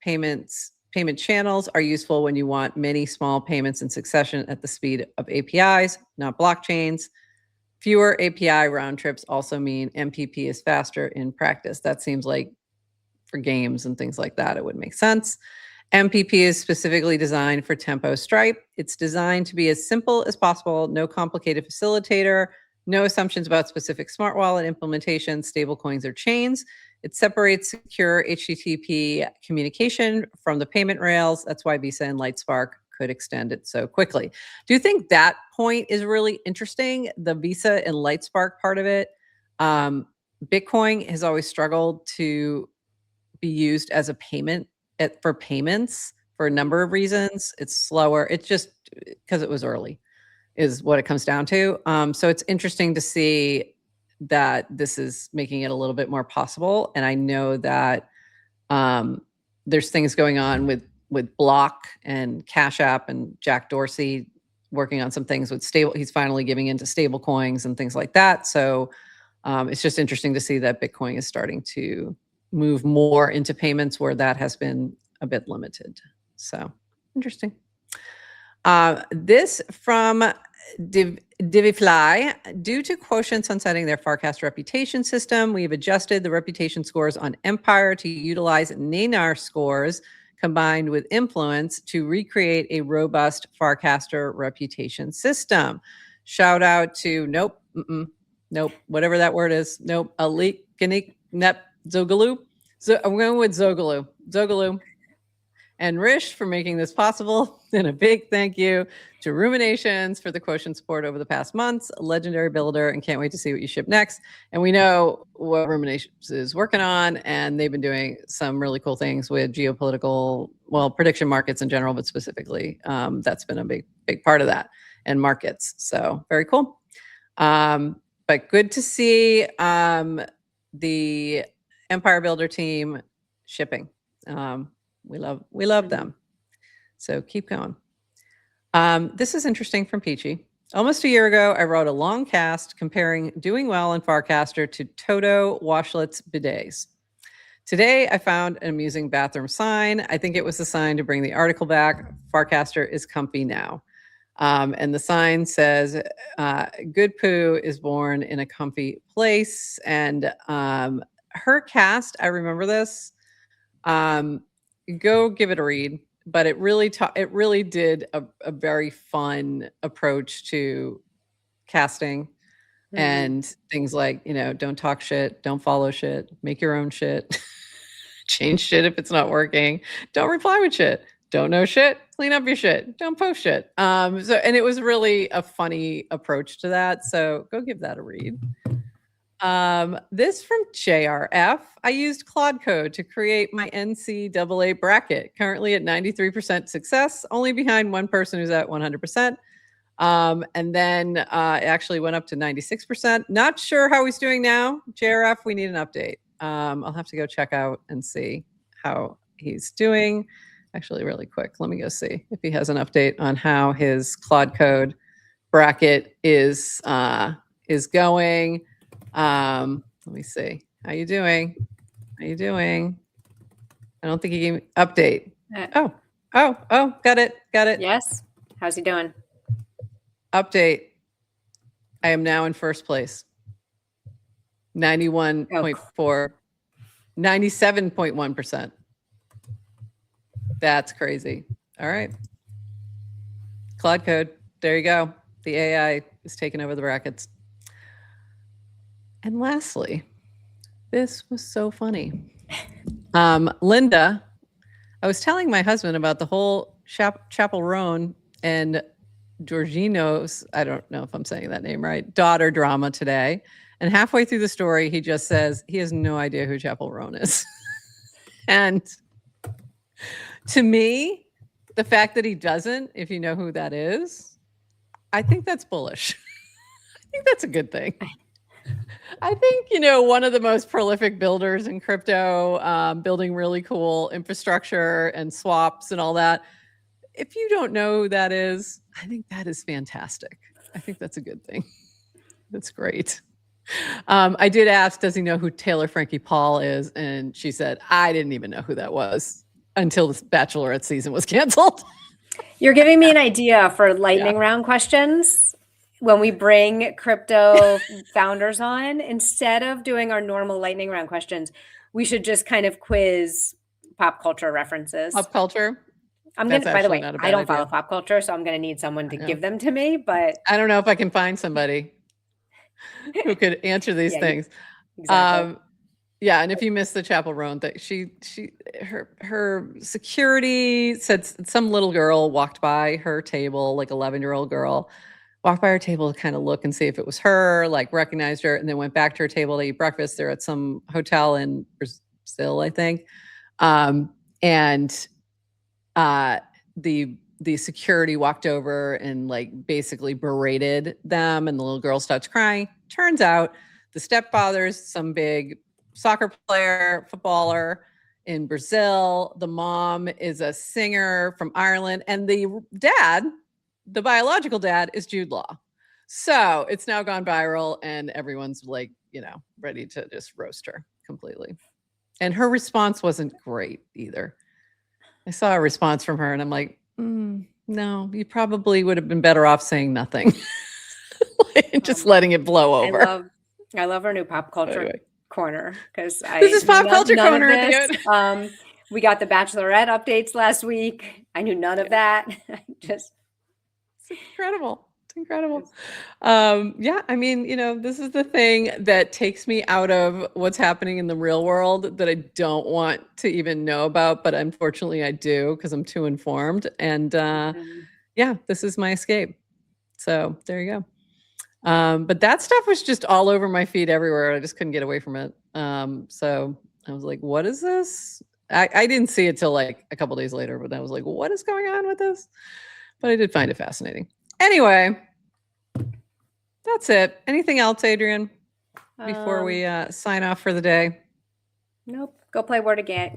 Payment channels are useful when you want many small payments in succession at the speed of APIs, not blockchains. Fewer API round trips also mean MPP is faster in practice. That seems like for games and things like that, it would make sense. MPP is specifically designed for Tempo Stripe. It's designed to be as simple as possible, no complicated facilitator, no assumptions about specific smart wallet implementation, stablecoins, or chains. It separates secure HTTP communication from the payment rails. That's why Visa and Lightspark could extend it so quickly. Do you think that point is really interesting? The Visa and Lightspark part of it. Bitcoin has always struggled to be used as a payment for payments for a number of reasons. It's slower. It's just because it was early is what it comes down to. So it's interesting to see that this is making it a little bit more possible. And I know that there's things going on with Block and Cash App and Jack Dorsey working on some things with stable. He's finally giving into stable coins and things like that. So it's just interesting to see that Bitcoin is starting to move more into payments where that has been a bit limited. So interesting. This from Divifly. Due to Quotient sunsetting their Farcast reputation system, we have adjusted the reputation scores on Empire to utilize Nanar scores combined with influence to recreate a robust Farcaster reputation system. Shout out to nope, whatever that word is. Nope, Alik, Ganik, Nep, Zogaloo. So I'm going with Zogaloo. And Rish for making this possible. And a big thank you to Ruminations for the Quotient support over the past months. A legendary builder, and can't wait to see what you ship next. And we know what Ruminations is working on, and they've been doing some really cool things with geopolitical, well, prediction markets in general, but specifically, that's been a big part of that, and markets. So very cool. But good to see the Empire Builder team shipping. We love them. So keep going. This is interesting from Peachy. Almost a year ago, I wrote a long cast comparing doing well in Farcaster to Toto washlets bidets. Today, I found an amusing bathroom sign. I think it was the sign to bring the article back. Farcaster is comfy now. And the sign says, good poo is born in a comfy place. And her cast, I remember this. Go give it a read, but it really did a very fun approach to casting and things like, don't talk shit, don't follow shit, make your own shit, change shit if it's not working, don't reply with shit, don't know shit, clean up your shit, don't post shit. And it was really a funny approach to that. So go give that a read. This from JRF. I used Claude Code to create my NCAA bracket, currently at 93% success, only behind one person who's at 100%. And then it actually went up to 96%. Not sure how he's doing now. JRF, we need an update. I'll have to go check out and see how he's doing. Actually, really quick, let me go see if he has an update on how his Claude Code bracket is going. Let me see. How you doing? I don't think he gave me update. Oh, got it. Yes. How's he doing? Update. I am now in first place. 97.1%. That's crazy. All right. Claude Code. There you go. The AI is taking over the brackets. And lastly, this was so funny. Linda, I was telling my husband about the whole Chapel Roan and Georgino's, I don't know if I'm saying that name right, daughter drama today. And halfway through the story, he just says he has no idea who Chapel Roan is. And to me, the fact that he doesn't, if you know who that is, I think that's bullish. I think that's a good thing. I think, one of the most prolific builders in crypto, building really cool infrastructure and swaps and all that. If you don't know who that is, I think that is fantastic. I think that's a good thing. That's great. I did ask, does he know who Taylor Frankie Paul is? And she said, I didn't even know who that was until this Bachelorette season was canceled. You're giving me an idea for lightning round questions. When we bring crypto founders on, instead of doing our normal lightning round questions, we should just kind of quiz pop culture references. Pop culture. I'm That's gonna, by the actually way, not a I bad don't follow idea. pop culture, so I'm gonna need someone to I know. give them to me, but I don't know if I can find somebody who could answer these Yeah, things. exactly. Yeah, and if you missed the Chapel Roan, that her security said some little girl walked by her table, like 11-year-old girl, walked by her table to kind of look and see if it was her, like recognized her, and then went back to her table to eat breakfast. They're at some hotel in Brazil, I think. And the security walked over and like basically berated them, and the little girl starts crying. Turns out the stepfather's some big soccer player, footballer in Brazil. The mom is a singer from Ireland, and the dad, the biological dad, is Jude Law. So it's now gone viral, and everyone's like, ready to just roast her completely. And her response wasn't great either. I saw a response from her, and I'm like, no, you probably would have been better off saying nothing. Just letting it blow over. I love our new pop culture Anyway. corner, because This is pop culture corner at the end. We got the Bachelorette updates last week. I knew none of that. It's incredible. It's incredible. Yeah, I mean, this is the thing that takes me out of what's happening in the real world that I don't want to even know about, but unfortunately I do because I'm too informed. And yeah, this is my escape. So there you go. But that stuff was just all over my feed everywhere. I just couldn't get away from it. So I was like, what is this? I didn't see it till like a couple days later, but I was like, what is going on with this? But I did find it fascinating. Anyway, that's it. Anything else, Adrian, before we sign off for the day? Nope. Go play Word a Day.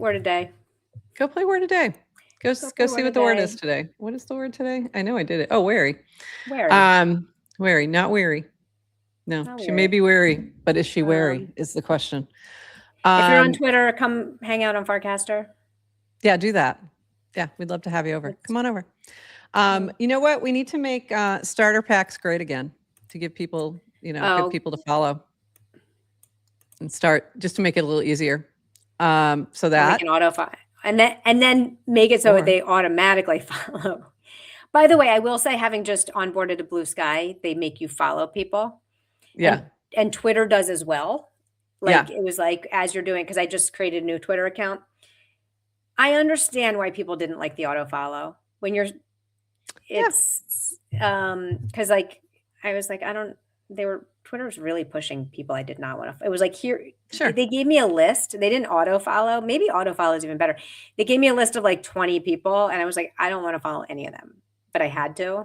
Go play Word a Day. Go see what the word is today. What is the word today? I know I did it. Oh, wary. Wary, not weary. No, Not she weary. may be weary, but is she wary is the question. If you're on Twitter, come hang out on Farcaster. Yeah, do that. Yeah, we'd love to have you over. Come on over. You know what? We need to make starter packs great again to give people, good people to follow and start just to make it a little easier. So that we can auto-follow. And then make it so they automatically follow. By the way, I will say, having just onboarded a Blue Sky, they make you follow people. Yeah. And Twitter does as well. It was like, as you're doing, because I just created a new Twitter account. I understand why people didn't like the auto follow when you're, it's, because like, I was like, Twitter was really pushing people I did not want to, it was like, they gave me a list. They didn't auto follow. Maybe auto follow is even better. They gave me a list of like 20 people, and I was like, I don't want to follow any of them, but I had to.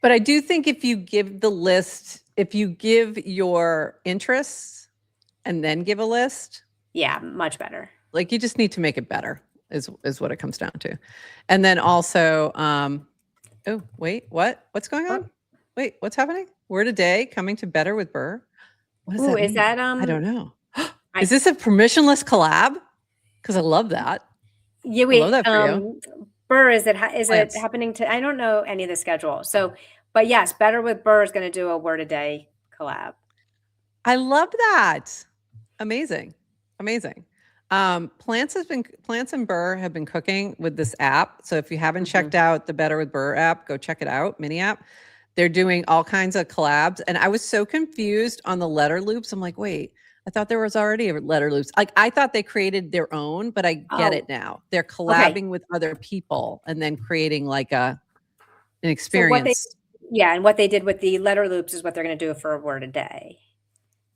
But I do think if you give the list, if you give your interests and then give a list. Yeah, much better. Like you just need to make it better is what it comes down to. And then also, oh, wait, what's going on? Wait, what's happening? Word a Day coming to Better with Burr. What does that mean? Is that, I don't know. Is this a permissionless collab? Because I love that. Yeah, wait, I love that for you. Burr, is it happening to, I don't know any of the schedule. So, but yes, Better with Burr is going to do a Word a Day collab. I love that. Amazing. Plants and Burr have been cooking with this app. So if you haven't checked out the Better with Burr app, go check it out, mini app. They're doing all kinds of collabs. And I was so confused on the letter loops. I'm like, wait, I thought there was already a letter loops. Like I thought they created their own, but I get it now. They're collabing with other people and then creating like an experience. And what they did with the letter loops is what they're going to do for a Word a Day.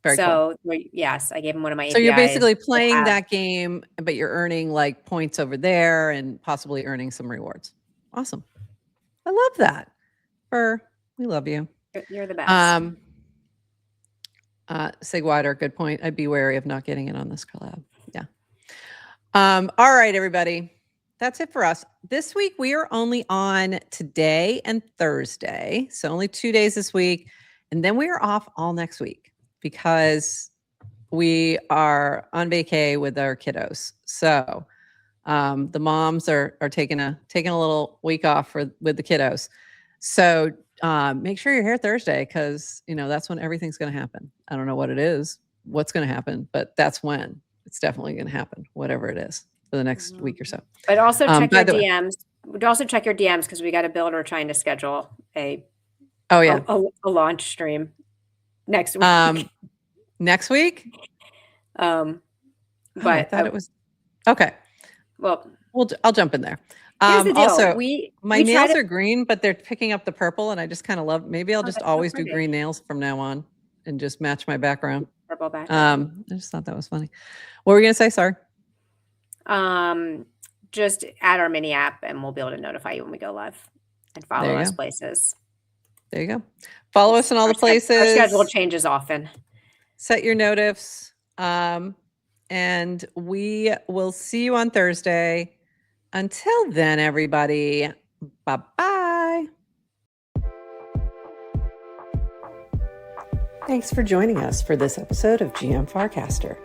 Very cool. Yes, I gave them one of my APIs. So you're basically playing that game, but you're earning like points over there and possibly earning some rewards. Awesome. I love that. We love you. You're the best. Sig Wider, good point. I'd be wary of not getting in on this collab. Yeah. All right, everybody. That's it for us. This week, we are only on today and Thursday. So only 2 days this week. And then we are off all next week because we are on vacay with our kiddos. So the moms are taking a little week off with the kiddos. So make sure you're here Thursday because, that's when everything's going to happen. I don't know what it is, what's going to happen, but that's when it's definitely going to happen, whatever it is for the next week or so. But also check your DMs would also check your DMs because we got a builder trying to schedule a Oh yeah. a launch stream next week. Next week. But I thought it was okay. Well, I'll jump in there. here's the deal. Also, we my try nails to- are green, but they're picking up the purple, and I just kind of love. Maybe I'll just that's so always do pretty. green nails from now on, and just match my background. purple back. I just thought that was funny. What were we gonna say? Sorry. Just add our mini app, and we'll be able to notify you when we go live, and There follow you us go. places. There you go. Follow us in all the places. Our schedule changes often. Set your notifs. And we will see you on Thursday. Until then, everybody, bye-bye. Thanks for joining us for this episode of GM Farcaster.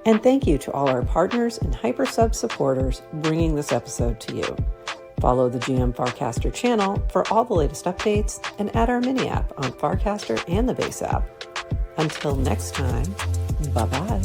And thank you to all our partners and Hypersub supporters bringing this episode to you. Follow the GM Farcaster channel for all the latest updates and add our mini app on Farcaster and the base app. Until next time, bye-bye.